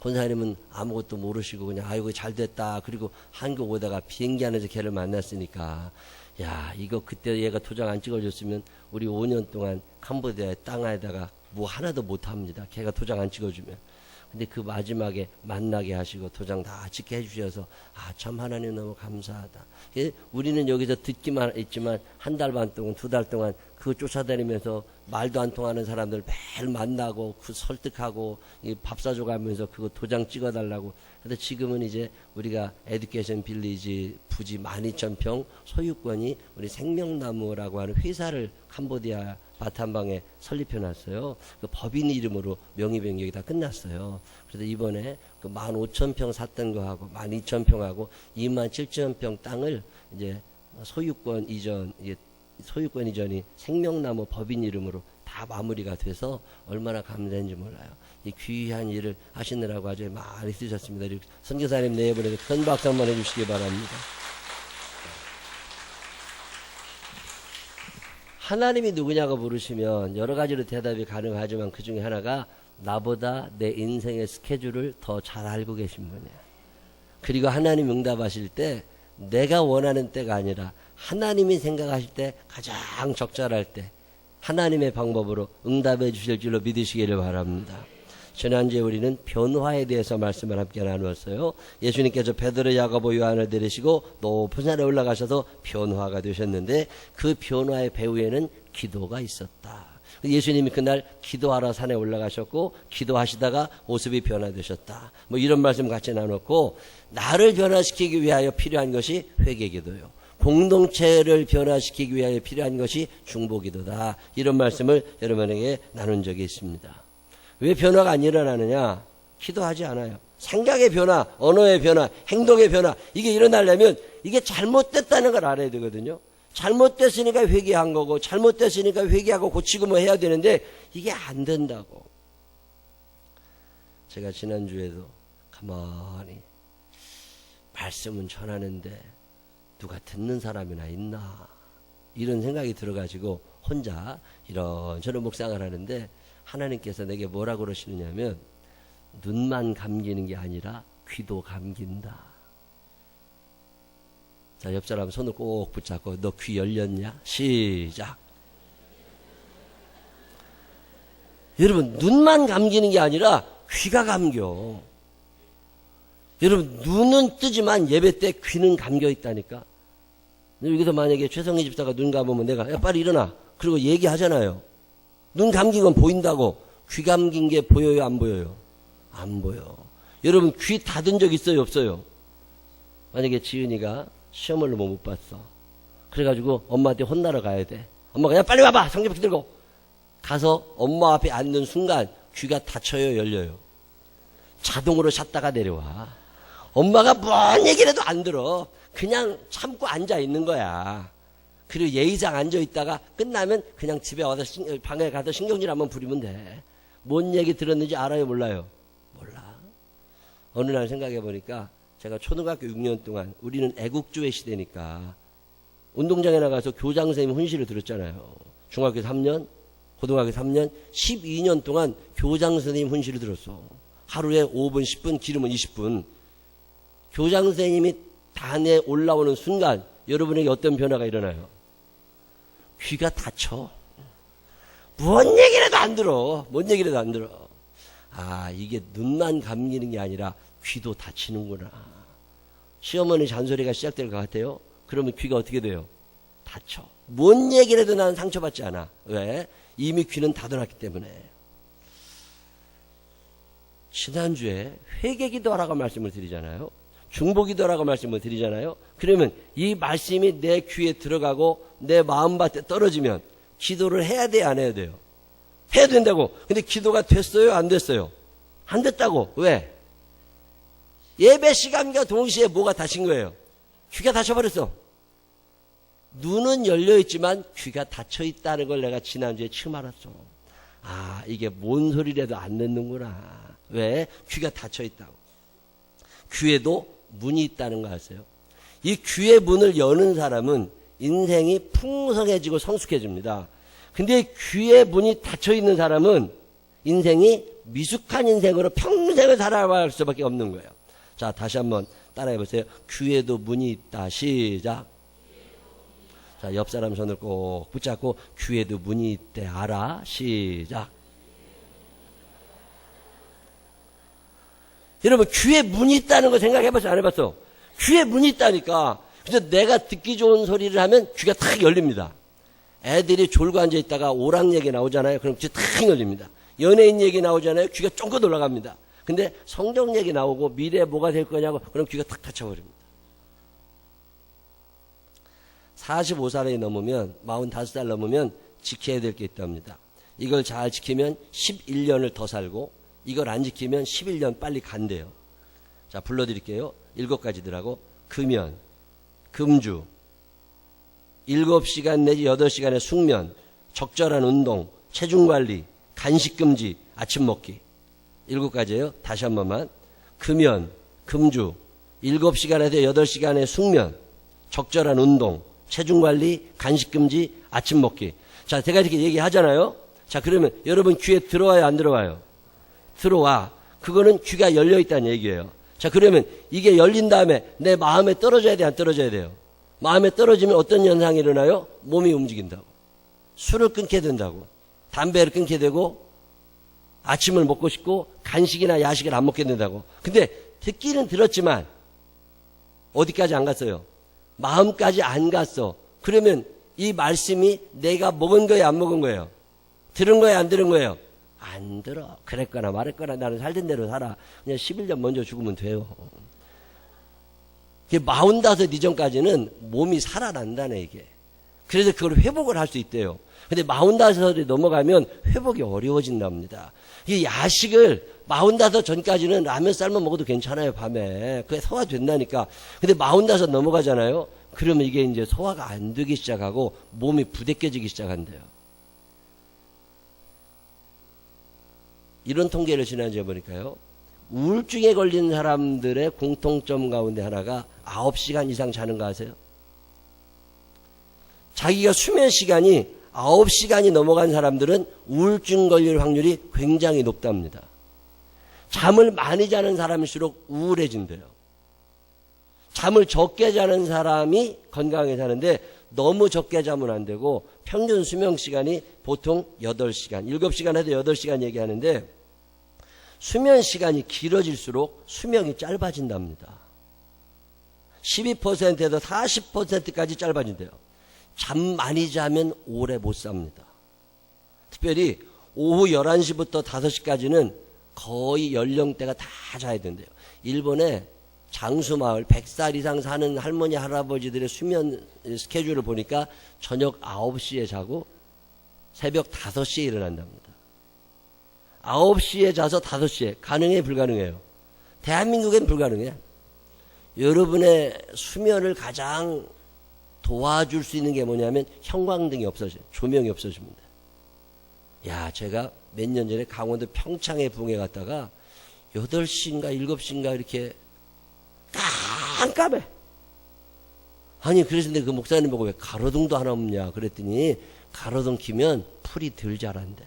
S1: 권사님은 아무것도 모르시고 그냥 아이고 잘 됐다. 그리고 한국 오다가 비행기 안에서 걔를 만났으니까 야 이거 그때 얘가 도장 안 찍어줬으면 우리 5년 동안 캄보디아의 땅에다가 뭐 하나도 못합니다. 걔가 도장 안 찍어주면. 근데 그 마지막에 만나게 하시고 도장 다 찍게 해주셔서 참 하나님 너무 감사하다. 우리는 여기서 듣기만 했지만 한 달 반 동안 2달 동안 그거 쫓아다니면서 말도 안 통하는 사람들 매일 만나고 그 설득하고 밥 사줘가면서 그거 도장 찍어달라고. 근데 지금은 이제 우리가 에듀케이션 빌리지 부지 12,000평 소유권이 우리 생명나무라고 하는 회사를 캄보디아 바탄방에 설립해놨어요. 그 법인 이름으로 명의 변경이 다 끝났어요. 그래서 이번에 그 15,000평 샀던 거하고 12,000평하고 27,000평 땅을 이제 소유권 이전이 생명나무 법인 이름으로 다 마무리가 돼서 얼마나 감사한지 몰라요. 이 귀한 일을 하시느라고 아주 많이 쓰셨습니다. 선교사님 내분에게 큰 박수 한번 해주시기 바랍니다. 하나님이 누구냐고 물으시면 여러 가지로 대답이 가능하지만 그 중에 하나가 나보다 내 인생의 스케줄을 더 잘 알고 계신 분이에요. 그리고 하나님 응답하실 때 내가 원하는 때가 아니라 하나님이 생각하실 때 가장 적절할 때 하나님의 방법으로 응답해 주실 줄로 믿으시기를 바랍니다. 지난주에 우리는 변화에 대해서 말씀을 함께 나누었어요. 예수님께서 베드로, 야고보, 요한을 데리시고 높은 산에 올라가셔서 변화가 되셨는데 그 변화의 배후에는 기도가 있었다. 예수님이 그날 기도하러 산에 올라가셨고 기도하시다가 모습이 변화되셨다. 뭐 이런 말씀 같이 나눴고 나를 변화시키기 위하여 필요한 것이 회개기도요. 공동체를 변화시키기 위하여 필요한 것이 중보기도다. 이런 말씀을 여러분에게 나눈 적이 있습니다. 왜 변화가 안 일어나느냐? 기도하지 않아요. 생각의 변화, 언어의 변화, 행동의 변화 이게 일어나려면 이게 잘못됐다는 걸 알아야 되거든요. 잘못됐으니까 회개한 거고 잘못됐으니까 회개하고 고치고 뭐 해야 되는데 이게 안 된다고. 제가 지난주에도 가만히 말씀은 전하는데 누가 듣는 사람이나 있나 이런 생각이 들어가지고 혼자 이런저런 묵상을 하는데 하나님께서 내게 뭐라고 그러시느냐면 눈만 감기는 게 아니라 귀도 감긴다. 자, 옆 사람 손을 꼭 붙잡고 너 귀 열렸냐? 시작. 여러분, 눈만 감기는 게 아니라 귀가 감겨. 여러분, 눈은 뜨지만 예배 때 귀는 감겨 있다니까. 여기서 만약에 최성희 집사가 눈 감으면 내가 야 빨리 일어나 그리고 얘기하잖아요. 눈 감긴 건 보인다고. 귀 감긴 게 보여요, 안 보여요? 안 보여. 여러분, 귀 닫은 적 있어요, 없어요? 만약에 지은이가 시험을 못 봤어. 그래가지고 엄마한테 혼나러 가야 돼. 엄마가 야 빨리 와봐 성경책 들고 가서 엄마 앞에 앉는 순간 귀가 닫혀요, 열려요? 자동으로 샷다가 내려와. 엄마가 뭔 얘기를 해도 안 들어. 그냥 참고 앉아 있는 거야. 그리고 예의상 앉아 있다가 끝나면 그냥 집에 와서 방에 가서 신경질 한번 부리면 돼. 뭔 얘기 들었는지 알아요, 몰라요? 몰라. 어느 날 생각해 보니까 제가 초등학교 6년 동안 우리는 애국주의 시대니까 운동장에 나가서 교장 선생님 훈시를 들었잖아요. 중학교 3년, 고등학교 3년, 12년 동안 교장 선생님 훈시를 들었어. 하루에 5분, 10분, 길으면 20분. 교장 선생님이 단에 올라오는 순간 여러분에게 어떤 변화가 일어나요? 귀가 닫혀. 뭔 얘기라도 안 들어. 뭔 얘기라도 안 들어. 아, 이게 눈만 감기는 게 아니라 귀도 닫히는구나. 시어머니 잔소리가 시작될 것 같아요. 그러면 귀가 어떻게 돼요? 닫혀. 뭔 얘기라도 나는 상처받지 않아. 왜? 이미 귀는 닫아놨기 때문에. 지난주에 회개기도하라고 말씀을 드리잖아요. 중보기도하라고 말씀을 드리잖아요. 그러면 이 말씀이 내 귀에 들어가고 내 마음밭에 떨어지면 기도를 해야 돼요, 안 해야 돼요? 해야 된다고. 근데 기도가 됐어요, 안 됐어요? 안 됐다고. 왜? 예배 시간과 동시에 뭐가 닫힌 거예요? 귀가 닫혀버렸어. 눈은 열려있지만 귀가 닫혀있다는 걸 내가 지난주에 처음 알았어. 아, 이게 뭔 소리라도 안 듣는구나. 왜? 귀가 닫혀있다고. 귀에도 문이 있다는 거 아세요? 이 귀의 문을 여는 사람은 인생이 풍성해지고 성숙해집니다. 근데 귀의 문이 닫혀있는 사람은 인생이 미숙한 인생으로 평생을 살아갈 수밖에 없는 거예요. 자, 다시 한번 따라해보세요. 귀에도 문이 있다. 시작. 자, 옆 사람 손을 꼭 붙잡고 귀에도 문이 있대 알아. 시작. 여러분, 귀에 문이 있다는 거 생각해봤어, 안 해봤어? 귀에 문이 있다니까. 그래서 내가 듣기 좋은 소리를 하면 귀가 탁 열립니다. 애들이 졸고 앉아있다가 오락 얘기 나오잖아요. 그럼 귀가 탁 열립니다. 연예인 얘기 나오잖아요. 귀가 쫑긋 올라갑니다. 근데 성경 얘기 나오고 미래에 뭐가 될 거냐고 그럼 귀가 탁 닫혀버립니다. 45살이 넘으면 45살 넘으면 지켜야 될 게 있답니다. 이걸 잘 지키면 11년을 더 살고 이걸 안 지키면 11년 빨리 간대요. 자, 불러드릴게요. 7가지더라고. 금연, 금주, 7시간 내지 8시간의 숙면, 적절한 운동, 체중관리, 간식금지, 아침 먹기. 7가지예요. 다시 한 번만. 금연, 금주, 7시간에서 8시간의 숙면, 적절한 운동, 체중관리, 간식금지, 아침 먹기. 자, 제가 이렇게 얘기하잖아요. 자, 그러면 여러분 귀에 들어와요, 안 들어와요? 들어와. 그거는 귀가 열려있다는 얘기예요. 자, 그러면 이게 열린 다음에 내 마음에 떨어져야 돼, 안 떨어져야 돼요? 마음에 떨어지면 어떤 현상이 일어나요? 몸이 움직인다고. 술을 끊게 된다고. 담배를 끊게 되고 아침을 먹고 싶고 간식이나 야식을 안 먹게 된다고. 근데 듣기는 들었지만 어디까지 안 갔어요? 마음까지 안 갔어. 그러면 이 말씀이 내가 먹은 거예요, 안 먹은 거예요? 들은 거예요, 안 들은 거예요? 안 들어. 그랬거나 말했거나 나는 살던 대로 살아. 그냥 11년 먼저 죽으면 돼요. 45 이전까지는 몸이 살아난다네, 이게. 그래서 그걸 회복을 할 수 있대요. 근데 45이 넘어가면 회복이 어려워진답니다. 이 야식을 45 전까지는 라면 삶아 먹어도 괜찮아요, 밤에. 그게 소화된다니까. 근데 45 넘어가잖아요. 그러면 이게 이제 소화가 안 되기 시작하고 몸이 부대껴지기 시작한대요. 이런 통계를 지난주에 보니까요. 우울증에 걸린 사람들의 공통점 가운데 하나가 9시간 이상 자는 거 아세요? 자기가 수면 시간이 9시간이 넘어간 사람들은 우울증 걸릴 확률이 굉장히 높답니다. 잠을 많이 자는 사람일수록 우울해진대요. 잠을 적게 자는 사람이 건강하게 사는데 너무 적게 자면 안 되고 평균 수면 시간이 보통 8시간, 7시간 해도 8시간 얘기하는데 수면 시간이 길어질수록 수명이 짧아진답니다. 12%에서 40%까지 짧아진대요. 잠 많이 자면 오래 못 삽니다. 특별히 오후 11시부터 5시까지는 거의 연령대가 다 자야 된대요. 일본의 장수마을 100살 이상 사는 할머니 할아버지들의 수면 스케줄을 보니까 저녁 9시에 자고 새벽 5시에 일어난답니다. 9시에 자서 5시에 가능해 불가능해요? 대한민국엔 불가능해. 여러분의 수면을 가장 도와줄 수 있는 게 뭐냐면 형광등이 없어져요. 조명이 없어집니다. 야, 제가 몇 년 전에 강원도 평창에 붕에 갔다가 8시인가 7시인가 이렇게 깜깜해. 아니 그래서 근데 그 목사님 보고 왜 가로등도 하나 없냐 그랬더니 가로등 켜면 풀이 덜 자란대.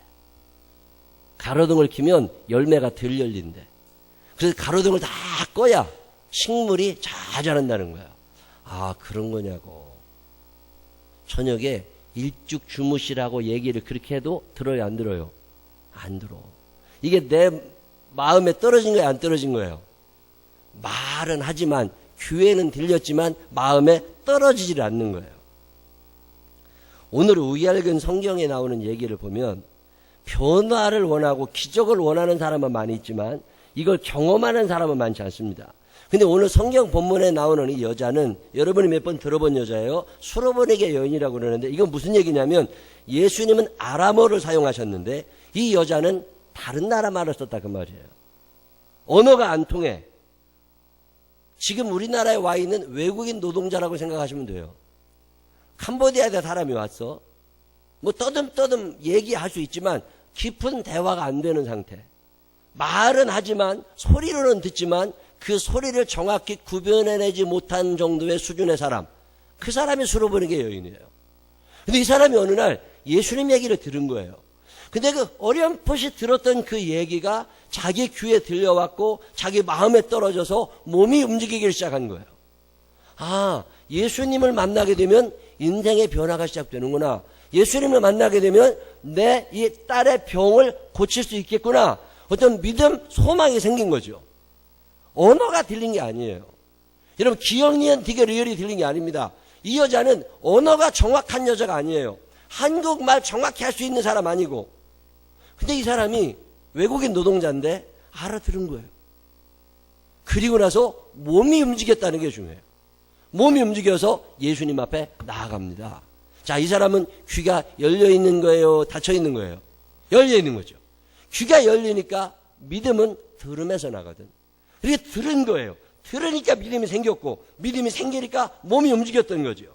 S1: 가로등을 켜면 열매가 덜 열린대. 그래서 가로등을 다 꺼야 식물이 잘 자란다는 거야. 아, 그런 거냐고. 저녁에 일찍 주무시라고 얘기를 그렇게 해도 들어요, 안 들어요? 안 들어. 이게 내 마음에 떨어진 거예요, 안 떨어진 거예요? 말은 하지만 귀에는 들렸지만 마음에 떨어지질 않는 거예요. 오늘 우리알근 성경에 나오는 얘기를 보면 변화를 원하고 기적을 원하는 사람은 많이 있지만 이걸 경험하는 사람은 많지 않습니다. 근데 오늘 성경 본문에 나오는 이 여자는 여러분이 몇 번 들어본 여자예요. 수로보니게 여인이라고 그러는데 이건 무슨 얘기냐면 예수님은 아람어를 사용하셨는데 이 여자는 다른 나라 말을 썼다 그 말이에요. 언어가 안 통해. 지금 우리나라에 와 있는 외국인 노동자라고 생각하시면 돼요. 캄보디아에다 사람이 왔어. 뭐 떠듬떠듬 얘기할 수 있지만 깊은 대화가 안 되는 상태. 말은 하지만 소리로는 듣지만 그 소리를 정확히 구별해내지 못한 정도의 수준의 사람. 그 사람이 수로보니게 여인이에요. 근데 이 사람이 어느 날 예수님 얘기를 들은 거예요. 근데 그 어렴풋이 들었던 그 얘기가 자기 귀에 들려왔고 자기 마음에 떨어져서 몸이 움직이기 시작한 거예요. 아, 예수님을 만나게 되면 인생의 변화가 시작되는구나. 예수님을 만나게 되면 내 이 딸의 병을 고칠 수 있겠구나. 어떤 믿음, 소망이 생긴 거죠. 언어가 들린 게 아니에요. 여러분 기억니은 되게 리얼이 들린 게 아닙니다. 이 여자는 언어가 정확한 여자가 아니에요. 한국말 정확히 할 수 있는 사람 아니고. 근데 이 사람이 외국인 노동자인데 알아들은 거예요. 그리고 나서 몸이 움직였다는 게 중요해요. 몸이 움직여서 예수님 앞에 나아갑니다. 자, 이 사람은 귀가 열려있는 거예요? 닫혀있는 거예요? 열려있는 거죠. 귀가 열리니까 믿음은 들음에서 나거든. 이렇게 들은 거예요. 들으니까 믿음이 생겼고 믿음이 생기니까 몸이 움직였던 거죠.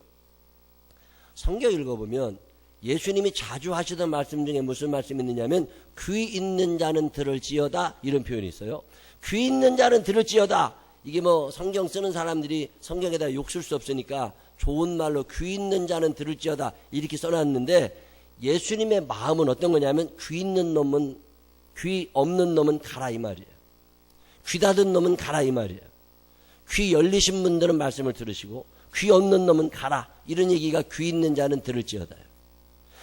S1: 성경 읽어보면 예수님이 자주 하시던 말씀 중에 무슨 말씀이 있느냐면 귀 있는 자는 들을지어다 이런 표현이 있어요. 귀 있는 자는 들을지어다. 이게 뭐 성경 쓰는 사람들이 성경에다 욕 쓸 수 없으니까 좋은 말로 귀 있는 자는 들을지어다 이렇게 써놨는데 예수님의 마음은 어떤 거냐면 귀 있는 놈은 귀 없는 놈은 가라 이 말이에요. 귀 닫은 놈은 가라 이 말이에요. 귀 열리신 분들은 말씀을 들으시고 귀 없는 놈은 가라 이런 얘기가 귀 있는 자는 들을지어다요.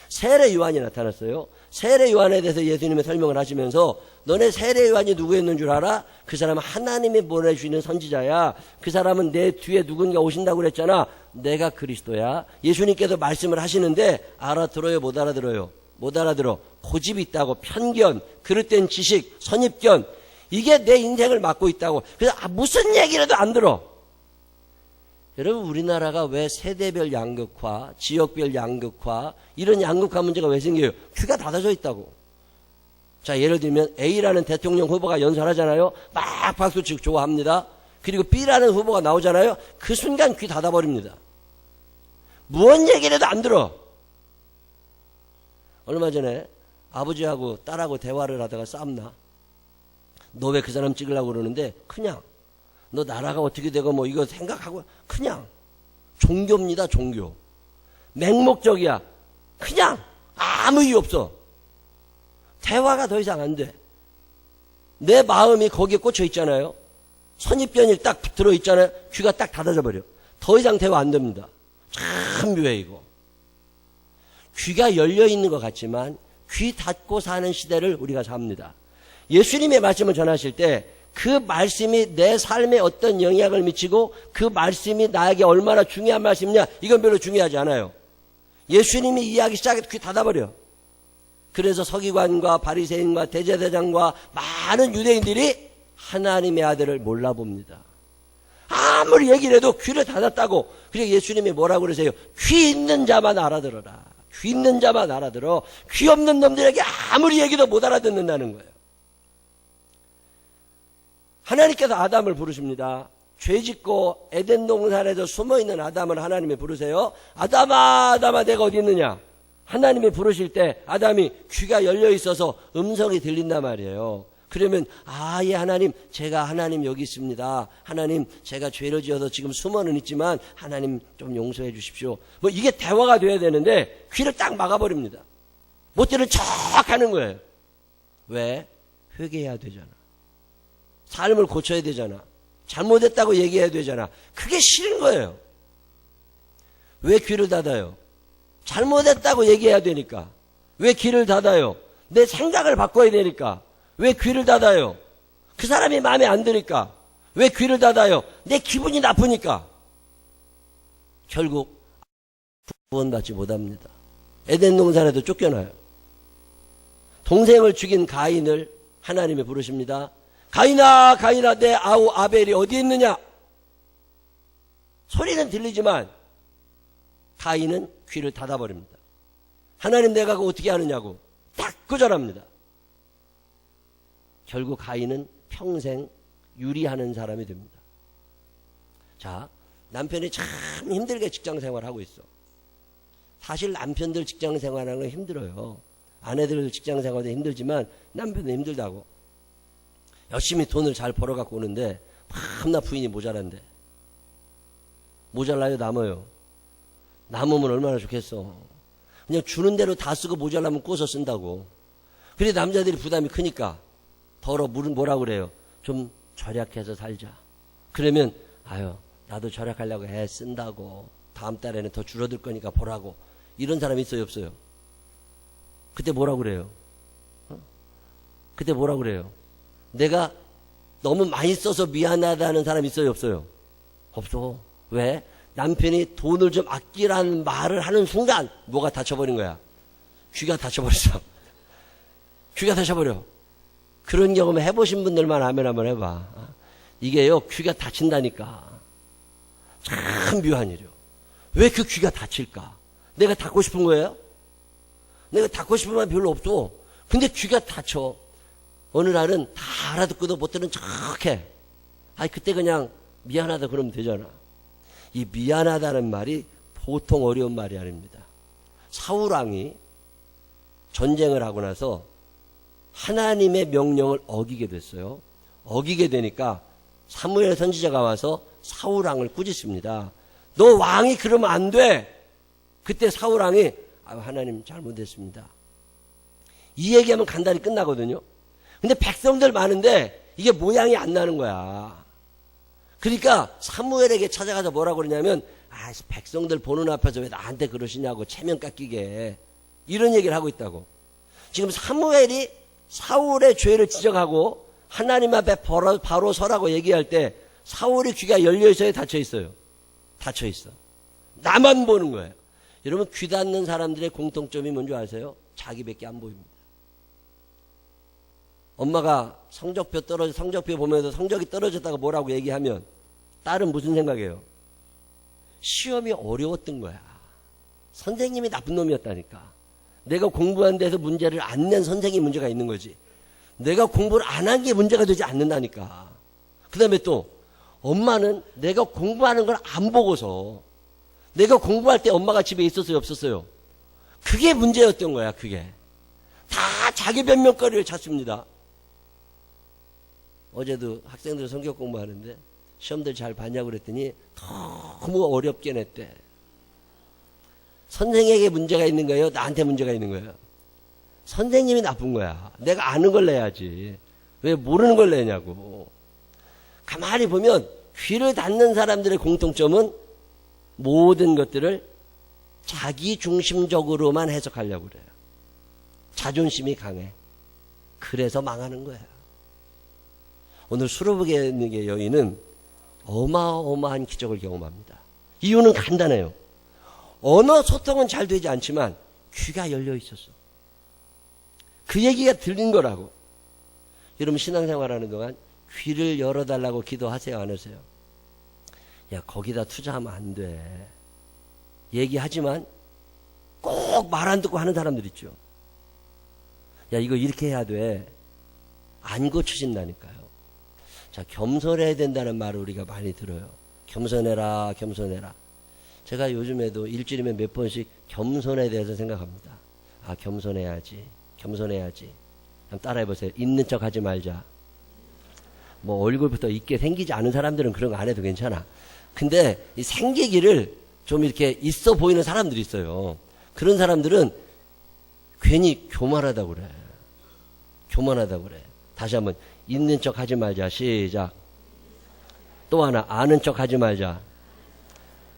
S1: 세례 요한이 나타났어요. 세례 요한에 대해서 예수님이 설명을 하시면서 너네 세례 요한이 누구였는 줄 알아? 그 사람은 하나님이 보내주시는 선지자야. 그 사람은 내 뒤에 누군가 오신다고 그랬잖아. 내가 그리스도야. 예수님께서 말씀을 하시는데 알아들어요? 못 알아들어요? 못 알아들어. 고집이 있다고. 편견, 그릇된 지식, 선입견. 이게 내 인생을 막고 있다고. 그래서 무슨 얘기를 해도 안 들어. 여러분 우리나라가 왜 세대별 양극화, 지역별 양극화 이런 양극화 문제가 왜 생겨요? 귀가 닫아져 있다고. 자, 예를 들면 A라는 대통령 후보가 연설하잖아요. 막 박수치고 좋아합니다. 그리고 B라는 후보가 나오잖아요. 그 순간 귀 닫아버립니다. 무언 얘기를 해도 안 들어. 얼마 전에 아버지하고 딸하고 대화를 하다가 싸움나. 너 왜 그 사람 찍으려고 그러는데 그냥 너 나라가 어떻게 되고 뭐 이거 생각하고 그냥 종교입니다. 종교 맹목적이야. 그냥 아무 이유 없어. 대화가 더 이상 안 돼. 내 마음이 거기에 꽂혀 있잖아요. 선입견이 딱 들어있잖아요. 귀가 딱 닫아져 버려. 더 이상 대화 안 됩니다. 참 묘해 이거. 귀가 열려 있는 것 같지만 귀 닫고 사는 시대를 우리가 삽니다. 예수님의 말씀을 전하실 때 그 말씀이 내 삶에 어떤 영향을 미치고 그 말씀이 나에게 얼마나 중요한 말씀이냐, 이건 별로 중요하지 않아요. 예수님이 이야기 시작해도 귀 닫아버려. 그래서 서기관과 바리새인과 대제사장과 많은 유대인들이 하나님의 아들을 몰라봅니다. 아무리 얘기를 해도 귀를 닫았다고. 그리고 예수님이 뭐라고 그러세요? 귀 있는 자만 알아들어라. 귀 있는 자만 알아들어. 귀 없는 놈들에게 아무리 얘기도 못 알아듣는다는 거예요. 하나님께서 아담을 부르십니다. 죄짓고 에덴 동산에서 숨어있는 아담을 하나님이 부르세요. 아담아, 아담아, 내가 어디 있느냐? 하나님이 부르실 때 아담이 귀가 열려 있어서 음성이 들린단 말이에요. 그러면 예 하나님, 제가 하나님 여기 있습니다. 하나님, 제가 죄를 지어서 지금 숨어는 있지만 하나님 좀 용서해 주십시오. 뭐 이게 대화가 돼야 되는데 귀를 딱 막아버립니다. 못 들은 척 하는 거예요. 왜? 회개해야 되잖아. 삶을 고쳐야 되잖아. 잘못했다고 얘기해야 되잖아. 그게 싫은 거예요. 왜 귀를 닫아요? 잘못했다고 얘기해야 되니까. 왜 귀를 닫아요? 내 생각을 바꿔야 되니까. 왜 귀를 닫아요? 그 사람이 마음에 안 드니까. 왜 귀를 닫아요? 내 기분이 나쁘니까. 결국 구원받지 못합니다. 에덴 동산에도 쫓겨나요. 동생을 죽인 가인을 하나님이 부르십니다. 가인아, 가인아, 내 아우 아벨이 어디 있느냐? 소리는 들리지만 가인은 귀를 닫아버립니다. 하나님, 내가 그거 어떻게 하느냐고 딱 거절합니다. 결국 가인은 평생 유리하는 사람이 됩니다. 자, 남편이 참 힘들게 직장 생활하고 있어. 사실 남편들 직장 생활하는 건 힘들어요. 아내들 직장 생활도 힘들지만 남편도 힘들다고. 열심히 돈을 잘 벌어갖고 오는데 밤낮 부인이 모자란데. 모자라요, 남아요? 남으면 얼마나 좋겠어. 그냥 주는 대로 다 쓰고 모자라면 꿔서 쓴다고. 그래 남자들이 부담이 크니까 뭐라고 그래요? 좀 절약해서 살자. 그러면 나도 절약하려고 애 쓴다고. 다음 달에는 더 줄어들 거니까 보라고. 이런 사람이 있어요, 없어요? 그때 뭐라고 그래요? 그때 뭐라고 그래요? 내가 너무 많이 써서 미안하다는 사람 있어요, 없어요? 없어. 왜? 남편이 돈을 좀 아끼라는 말을 하는 순간 뭐가 닫혀버린 거야? 귀가 닫혀버렸어. 귀가 닫혀버려. 그런 경험 해보신 분들만 하면 한번 해봐. 이게요, 귀가 닫힌다니까. 참 묘한 일이요. 왜 그 귀가 닫힐까? 내가 닫고 싶은 거예요? 내가 닫고 싶은 말 별로 없어. 근데 귀가 닫혀. 어느 날은 다 알아듣고도 못 들은 척해. 그때 그냥 미안하다 그러면 되잖아. 이 미안하다는 말이 보통 어려운 말이 아닙니다. 사울왕이 전쟁을 하고 나서 하나님의 명령을 어기게 됐어요. 어기게 되니까 사무엘 선지자가 와서 사울왕을 꾸짖습니다. 너 왕이 그러면 안 돼. 그때 사울왕이 하나님 잘못했습니다. 이 얘기하면 간단히 끝나거든요. 근데 백성들 많은데 이게 모양이 안 나는 거야. 그러니까 사무엘에게 찾아가서 뭐라고 그러냐면 백성들 보는 앞에서 왜 나한테 그러시냐고 체면 깎이게 이런 얘기를 하고 있다고. 지금 사무엘이 사울의 죄를 지적하고 하나님 앞에 바로 서라고 얘기할 때 사울의 귀가 열려 있어요, 닫혀 있어요? 닫혀 있어. 나만 보는 거예요. 여러분, 귀 닫는 사람들의 공통점이 뭔지 아세요? 자기밖에 안 보입니다. 엄마가 성적표 보면서 성적이 떨어졌다고 뭐라고 얘기하면 딸은 무슨 생각이에요? 시험이 어려웠던 거야. 선생님이 나쁜 놈이었다니까. 내가 공부한 데서 문제를 안 낸 선생님이 문제가 있는 거지. 내가 공부를 안 한 게 문제가 되지 않는다니까. 그 다음에 또 엄마는 내가 공부하는 걸 안 보고서 내가 공부할 때 엄마가 집에 있었어요, 없었어요? 그게 문제였던 거야. 그게 다 자기 변명거리를 찾습니다. 어제도 학생들 성격 공부하는데 시험들 잘 봤냐고 그랬더니 너무 어렵게 냈대. 선생에게 문제가 있는 거예요? 나한테 문제가 있는 거예요? 선생님이 나쁜 거야. 내가 아는 걸 내야지. 왜 모르는 걸 내냐고. 가만히 보면 귀를 닫는 사람들의 공통점은 모든 것들을 자기 중심적으로만 해석하려고 그래요. 자존심이 강해. 그래서 망하는 거야. 오늘 수로복의 여인은 어마어마한 기적을 경험합니다. 이유는 간단해요. 언어 소통은 잘 되지 않지만 귀가 열려 있었어. 그 얘기가 들린 거라고. 여러분 신앙생활하는 동안 귀를 열어달라고 기도하세요, 안 하세요? 야, 거기다 투자하면 안 돼. 얘기하지만 꼭 말 안 듣고 하는 사람들 있죠. 야, 이거 이렇게 해야 돼. 안 고쳐진다니까요. 자, 겸손해야 된다는 말을 우리가 많이 들어요. 겸손해라, 겸손해라. 제가 요즘에도 일주일이면 몇 번씩 겸손에 대해서 생각합니다. 아, 겸손해야지. 겸손해야지. 한번 따라해보세요. 있는 척 하지 말자. 뭐 얼굴부터 있게 생기지 않은 사람들은 그런 거 안 해도 괜찮아. 근데 이 생기기를 좀 이렇게 있어 보이는 사람들이 있어요. 그런 사람들은 괜히 교만하다고 그래. 교만하다고 그래. 다시 한번 있는 척 하지 말자. 시작. 또 하나 아는 척 하지 말자.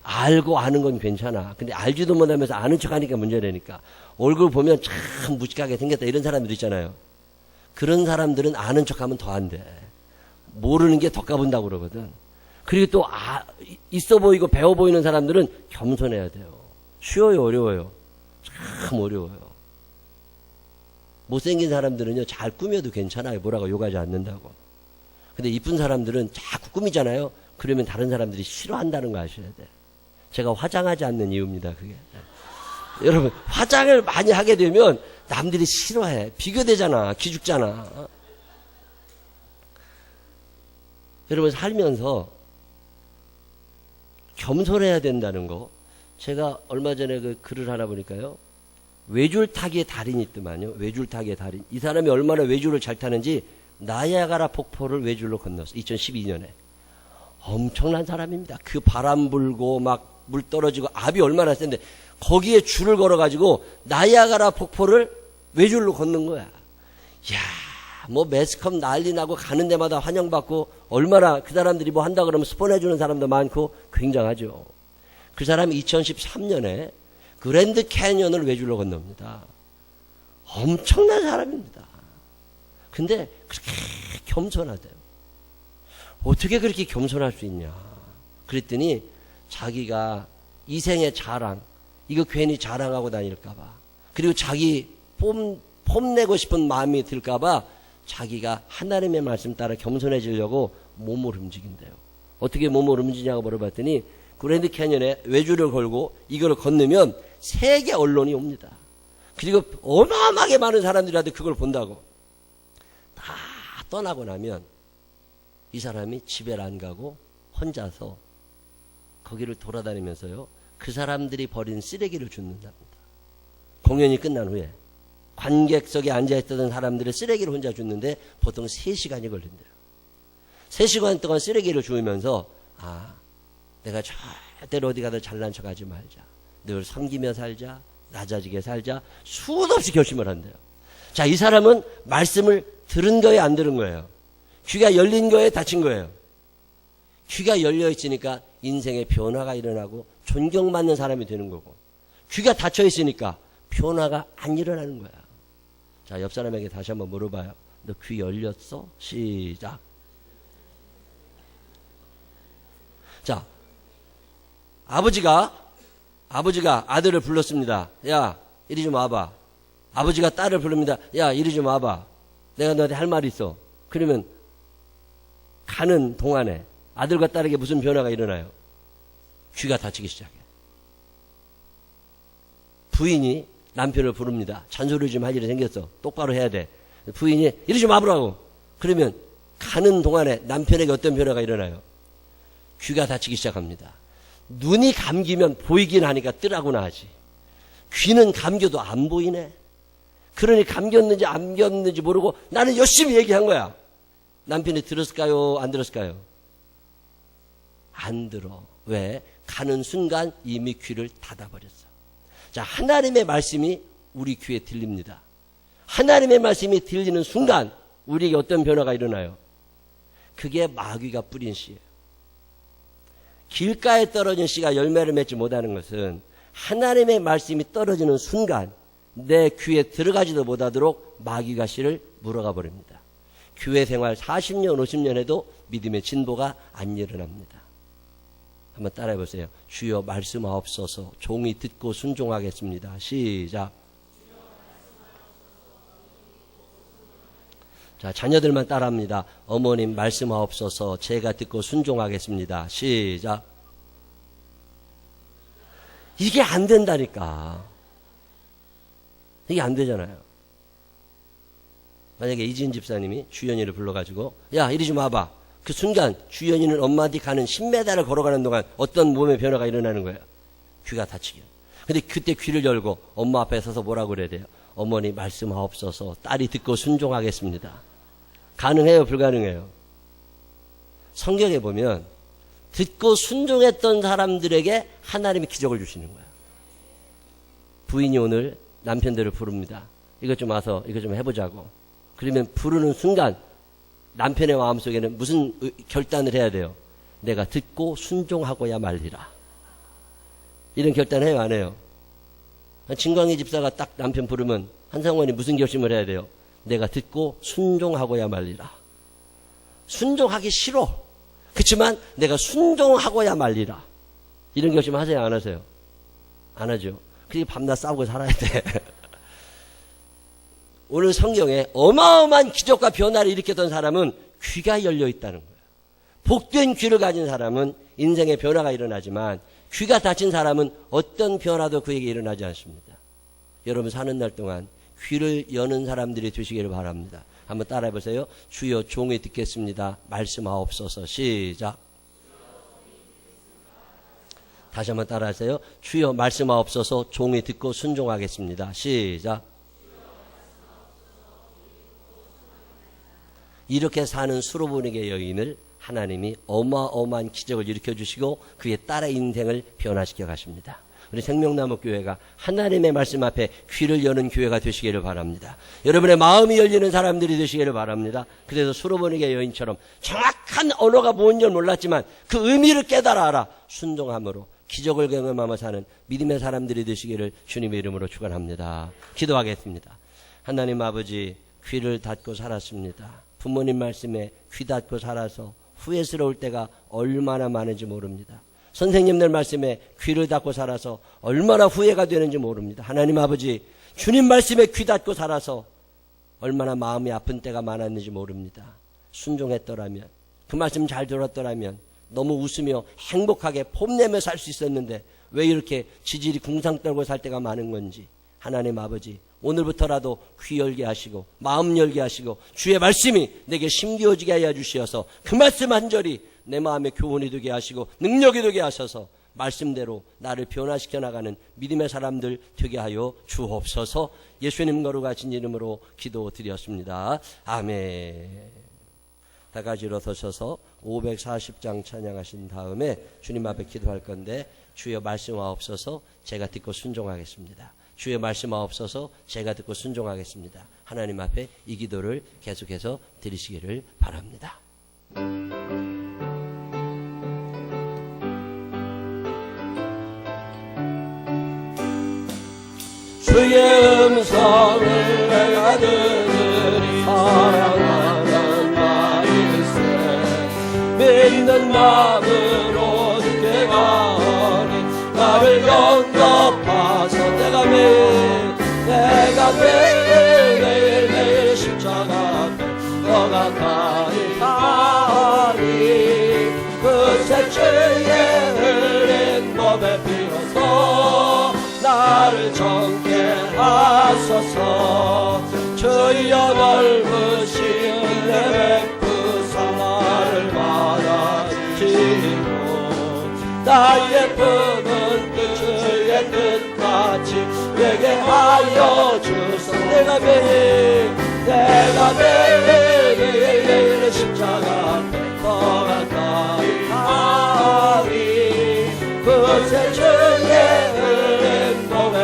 S1: 알고 아는 건 괜찮아. 근데 알지도 못하면서 아는 척 하니까 문제라니까. 얼굴 보면 참 무식하게 생겼다 이런 사람들 있잖아요. 그런 사람들은 아는 척 하면 더 안 돼. 모르는 게 더 까분다고 그러거든. 그리고 또 있어 보이고 배워 보이는 사람들은 겸손해야 돼요. 쉬워요, 어려워요? 참 어려워요. 못생긴 사람들은요, 잘 꾸며도 괜찮아요. 뭐라고 욕하지 않는다고. 근데 이쁜 사람들은 자꾸 꾸미잖아요. 그러면 다른 사람들이 싫어한다는 거 아셔야 돼. 제가 화장하지 않는 이유입니다, 그게. 여러분, 화장을 많이 하게 되면 남들이 싫어해. 비교되잖아. 기죽잖아. 여러분, 살면서 겸손해야 된다는 거. 제가 얼마 전에 그 글을 하나 보니까요. 외줄타기의 달인이 있더만요. 외줄타기의 달인. 이 사람이 얼마나 외줄을 잘 타는지 나야가라 폭포를 외줄로 건넜어. 2012년에. 엄청난 사람입니다. 그 바람 불고 막 물 떨어지고 압이 얼마나 센데 거기에 줄을 걸어가지고 나야가라 폭포를 외줄로 걷는 거야. 이야, 뭐 매스컴 난리 나고 가는 데마다 환영받고 얼마나 그 사람들이 뭐 한다 그러면 스폰해주는 사람도 많고 굉장하죠. 그 사람이 2013년에 그랜드 캐니언을 외줄로 건넙니다. 엄청난 사람입니다. 근데 그렇게 겸손하대요. 어떻게 그렇게 겸손할 수 있냐. 그랬더니 자기가 이생의 자랑, 이거 괜히 자랑하고 다닐까봐, 그리고 자기 뽐내고 싶은 마음이 들까봐 자기가 하나님의 말씀 따라 겸손해지려고 몸을 움직인대요. 어떻게 몸을 움직이냐고 물어봤더니 그랜드 캐니언에 외줄을 걸고 이걸 건너면 세계 언론이 옵니다. 그리고 어마어마하게 많은 사람들이라도 그걸 본다고. 다 떠나고 나면 이 사람이 집에 안 가고 혼자서 거기를 돌아다니면서요, 그 사람들이 버린 쓰레기를 줍는답니다. 공연이 끝난 후에 관객석에 앉아있던 사람들의 쓰레기를 혼자 줍는데 보통 3시간이 걸린대요. 3시간 동안 쓰레기를 주우면서 아, 내가 절대로 어디 가도 잘난 척하지 말자. 늘 섬기며 살자. 낮아지게 살자. 수도 없이 결심을 한대요. 자, 이 사람은 말씀을 들은 거예요, 안 들은 거예요? 귀가 열린 거예요, 닫힌 거예요? 귀가 열려 있으니까 인생의 변화가 일어나고 존경받는 사람이 되는 거고, 귀가 닫혀 있으니까 변화가 안 일어나는 거야. 자, 옆 사람에게 다시 한번 물어봐요. 너 귀 열렸어? 시작. 자, 아버지가 아들을 불렀습니다. 야, 이리 좀 와봐. 아버지가 딸을 부릅니다. 야, 이리 좀 와봐. 내가 너한테 할 말이 있어. 그러면 가는 동안에 아들과 딸에게 무슨 변화가 일어나요? 귀가 닫히기 시작해. 부인이 남편을 부릅니다. 잔소리 좀 할 일이 생겼어. 똑바로 해야 돼. 부인이 이리 좀 와보라고. 그러면 가는 동안에 남편에게 어떤 변화가 일어나요? 귀가 닫히기 시작합니다. 눈이 감기면 보이긴 하니까 뜨라고나 하지. 귀는 감겨도 안 보이네. 그러니 감겼는지 안 감겼는지 모르고 나는 열심히 얘기한 거야. 남편이 들었을까요? 안 들었을까요? 안 들어. 왜? 가는 순간 이미 귀를 닫아버렸어. 자, 하나님의 말씀이 우리 귀에 들립니다. 하나님의 말씀이 들리는 순간 우리에게 어떤 변화가 일어나요? 그게 마귀가 뿌린 씨예요. 길가에 떨어진 씨가 열매를 맺지 못하는 것은 하나님의 말씀이 떨어지는 순간 내 귀에 들어가지도 못하도록 마귀가 씨를 물어가 버립니다. 교회 생활 40년 50년 해도 믿음의 진보가 안 일어납니다. 한번 따라해 보세요. 주여 말씀하옵소서. 종이 듣고 순종하겠습니다. 시작. 자, 자녀들만 따라합니다. 어머님 말씀하옵소서. 제가 듣고 순종하겠습니다. 시작. 이게 안 된다니까. 이게 안 되잖아요. 만약에 이지은 집사님이 주연이를 불러가지고 야 이리 좀 와봐. 그 순간 주연이는 엄마한테 가는 10m를 걸어가는 동안 어떤 몸의 변화가 일어나는 거예요? 귀가 다치게. 근데 그때 귀를 열고 엄마 앞에 서서 뭐라고 그래야 돼요? 어머니 말씀하옵소서. 딸이 듣고 순종하겠습니다. 가능해요? 불가능해요? 성경에 보면 듣고 순종했던 사람들에게 하나님이 기적을 주시는 거예요. 부인이 오늘 남편들을 부릅니다. 이것 좀 와서 이것 좀 해보자고. 그러면 부르는 순간 남편의 마음속에는 무슨 결단을 해야 돼요? 내가 듣고 순종하고야 말리라. 이런 결단을 해요? 안 해요? 진광희 집사가 딱 남편 부르면 한상원이 무슨 결심을 해야 돼요? 내가 듣고 순종하고야 말리라. 순종하기 싫어. 그렇지만 내가 순종하고야 말리라. 이런 결심을 하세요? 안 하세요? 안 하죠. 그게 밤낮 싸우고 살아야 돼. 오늘 성경에 어마어마한 기적과 변화를 일으켰던 사람은 귀가 열려 있다는 거예요. 복된 귀를 가진 사람은 인생의 변화가 일어나지만 귀가 닫힌 사람은 어떤 변화도 그에게 일어나지 않습니다. 여러분 사는 날 동안 귀를 여는 사람들이 되시기를 바랍니다. 한번 따라해 보세요. 주여 종이 듣겠습니다. 말씀하옵소서. 시작. 다시 한번 따라하세요. 주여 말씀하옵소서. 종이 듣고 순종하겠습니다. 시작. 이렇게 사는 수로보니게 여인을 하나님이 어마어마한 기적을 일으켜주시고 그의 딸의 인생을 변화시켜 가십니다. 우리 생명나무 교회가 하나님의 말씀 앞에 귀를 여는 교회가 되시기를 바랍니다. 여러분의 마음이 열리는 사람들이 되시기를 바랍니다. 그래서 수로보니게 여인처럼 정확한 언어가 뭔지 몰랐지만 그 의미를 깨달아 알아 순종함으로 기적을 경험하며 사는 믿음의 사람들이 되시기를 주님의 이름으로 축원합니다. 기도하겠습니다. 하나님 아버지, 귀를 닫고 살았습니다. 부모님 말씀에 귀 닫고 살아서 후회스러울 때가 얼마나 많은지 모릅니다. 선생님들 말씀에 귀를 닫고 살아서 얼마나 후회가 되는지 모릅니다. 하나님 아버지, 주님 말씀에 귀 닫고 살아서 얼마나 마음이 아픈 때가 많았는지 모릅니다. 순종했더라면, 그 말씀 잘 들었더라면 너무 웃으며 행복하게 폼내며 살 수 있었는데 왜 이렇게 지질이 궁상 떨고 살 때가 많은 건지 하나님 아버지, 오늘부터라도 귀 열게 하시고 마음 열게 하시고 주의 말씀이 내게 심겨지게 하여 주시어서 그 말씀 한 절이 내 마음에 교훈이 되게 하시고 능력이 되게 하셔서 말씀대로 나를 변화시켜 나가는 믿음의 사람들 되게 하여 주옵소서. 예수님 거룩하신 이름으로 기도드렸습니다. 아멘. 다 같이 일어서셔서 540장 찬양하신 다음에 주님 앞에 기도할 건데 주여 말씀하옵소서. 제가 듣고 순종하겠습니다. 주의 말씀하옵소서. 제가 듣고 순종하겠습니다. 하나님 앞에 이 기도를 계속해서 드리시기를 바랍니다. 주의 음성을 내가 들으니 사랑하는 나일세 믿는 마음으로 주께 가니 나를 영접하소. 내가 매일 십자가 앞에 더 가까이 가니 그새 주의 흘린 몸에 비로소 나를 정케 하소서. 주여 넓으신 은혜 베푸사 나를 받아주시고 나의 품은 주의 뜻같이 되게 하여 주소. 내가 매일 십자가 앞에 더 가까이 가니 그새 주의 흘린 몸에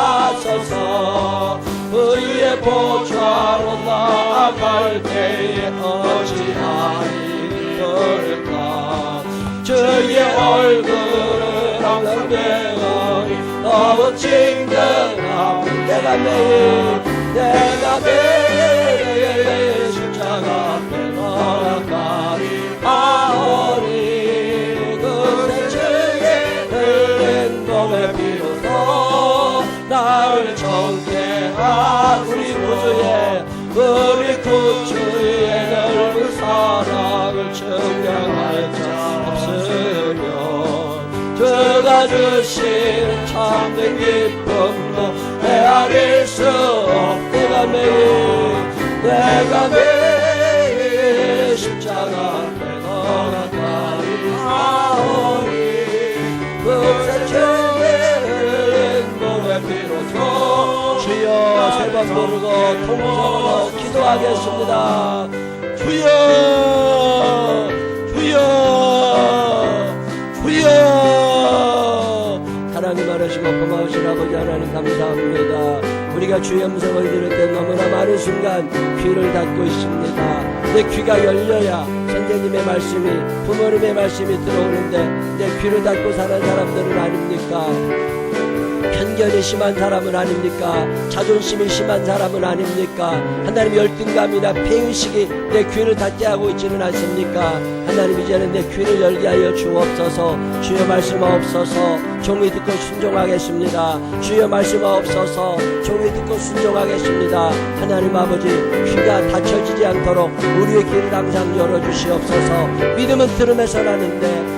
S1: 하소서. 의의 보좌로 나아갈 때에 어찌하리 그럴까. 주의 얼굴을 항상 배우니 너무 친근하고 내가 매일 십자가 앞에 나아가리 하오니. 그새 주의 흘린 몸의 피로도 나를 정죄한 우리 구주의 넓은 사랑을 증명할 자 없으면 주가 주신 참된 기쁨도 헤아릴 수 없다. 내가 매일 십자가 앞에 나아가리 하오니. 그새 주의 흘린 몸의 피로도 주여 세 번 부르고 통성으로 기도하겠습니다. 주여 주여 주여. 사랑이 많으시고 고마우신 아버지 하나님 감사합니다. 우리가 주의 음성을 들을 때 너무나 많은 순간 귀를 닫고 있습니다. 내 귀가 열려야 선생님의 말씀이, 부모님의 말씀이 들어오는데 내 귀를 닫고 사는 사람들은 아닙니까? 편견이 심한 사람은 아닙니까? 자존심이 심한 사람은 아닙니까? 하나님 열등감이나 폐의식이 내 귀를 닫게 하고 있지는 않습니까? 하나님 이제는 내 귀를 열게 하여 주옵소서. 주여 말씀하옵소서. 종이 듣고 순종하겠습니다. 주여 말씀하옵소서. 종이 듣고 순종하겠습니다. 하나님 아버지 귀가 닫혀지지 않도록 우리의 귀를 항상 열어주시옵소서. 믿음은 들음에서 나는데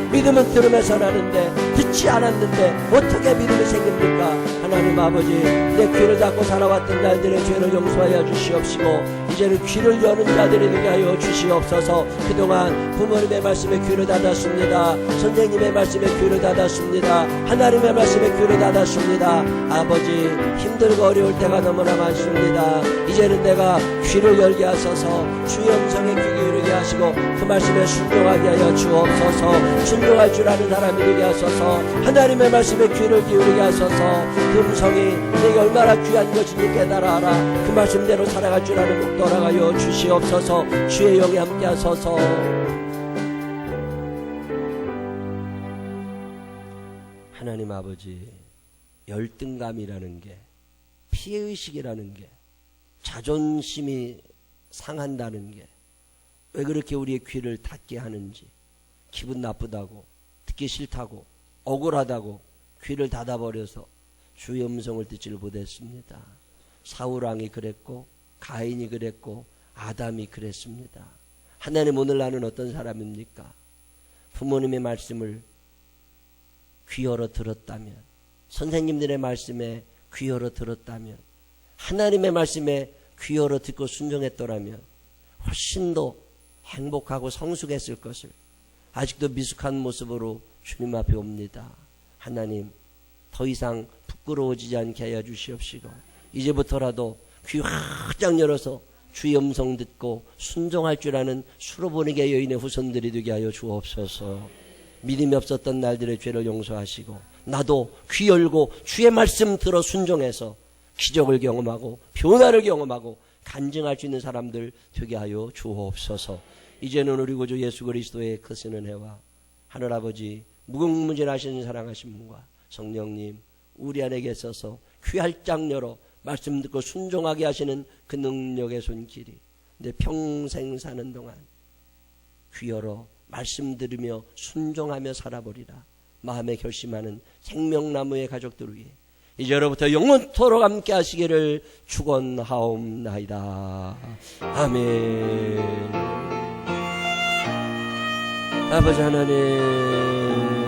S1: 듣지 않았는데 어떻게 믿음이 생깁니까? 하나님 아버지 내 귀를 닫고 살아왔던 날들의 죄를 용서하여 주시옵시고 이제는 귀를 여는 자들이 되게 하여 주시옵소서. 그동안 부모님의 말씀에 귀를 닫았습니다. 선생님의 말씀에 귀를 닫았습니다. 하나님의 말씀에 귀를 닫았습니다. 아버지 힘들고 어려울 때가 너무나 많습니다. 이제는 내가 귀를 열게 하소서. 주의 음성에 귀 기울이게 하시고 그 말씀에 순종하게 하여 주옵소서. 순종할 줄 아는 사람이 되게 하소서. 하나님의 말씀에 귀를 기울이게 하소서. 그 음성이 내게 얼마나 귀한 것인지 깨달아라. 그 말씀대로 살아갈 줄 아는 목 돌아가여 주시옵소서. 주의 영에 함께 하소서. 하나님 아버지 열등감이라는 게, 피해의식이라는 게, 자존심이 상한다는 게 왜 그렇게 우리의 귀를 닫게 하는지, 기분 나쁘다고, 듣기 싫다고, 억울하다고 귀를 닫아버려서 주의 음성을 듣지를 못했습니다. 사울왕이 그랬고 가인이 그랬고 아담이 그랬습니다. 하나님 오늘 나는 어떤 사람입니까? 부모님의 말씀을 귀 열어 들었다면, 선생님들의 말씀에 귀 열어 들었다면, 하나님의 말씀에 귀 열어 듣고 순종했더라면 훨씬 더 행복하고 성숙했을 것을 아직도 미숙한 모습으로 주님 앞에 옵니다. 하나님 더 이상 부끄러워지지 않게 하여 주시옵시고 이제부터라도 귀 활짝 열어서 주의 음성 듣고 순종할 줄 아는 수로보니게 여인의 후손들이 되게 하여 주옵소서. 믿음이 없었던 날들의 죄를 용서하시고 나도 귀 열고 주의 말씀 들어 순종해서 기적을 경험하고 변화를 경험하고 간증할 수 있는 사람들 되게 하여 주옵소서. 이제는 우리 구주 예수 그리스도의 크신 은혜와 하늘아버지 무궁무진하신 사랑하신 분과 성령님 우리 안에 계셔서 귀 활짝 열어 말씀 듣고 순종하게 하시는 그 능력의 손길이 내 평생 사는 동안 귀 열어 말씀 들으며 순종하며 살아버리라 마음에 결심하는 생명나무의 가족들 위해 이제로부터 영원토록 함께 하시기를 축원하옵나이다. 아멘. 아버지 하나님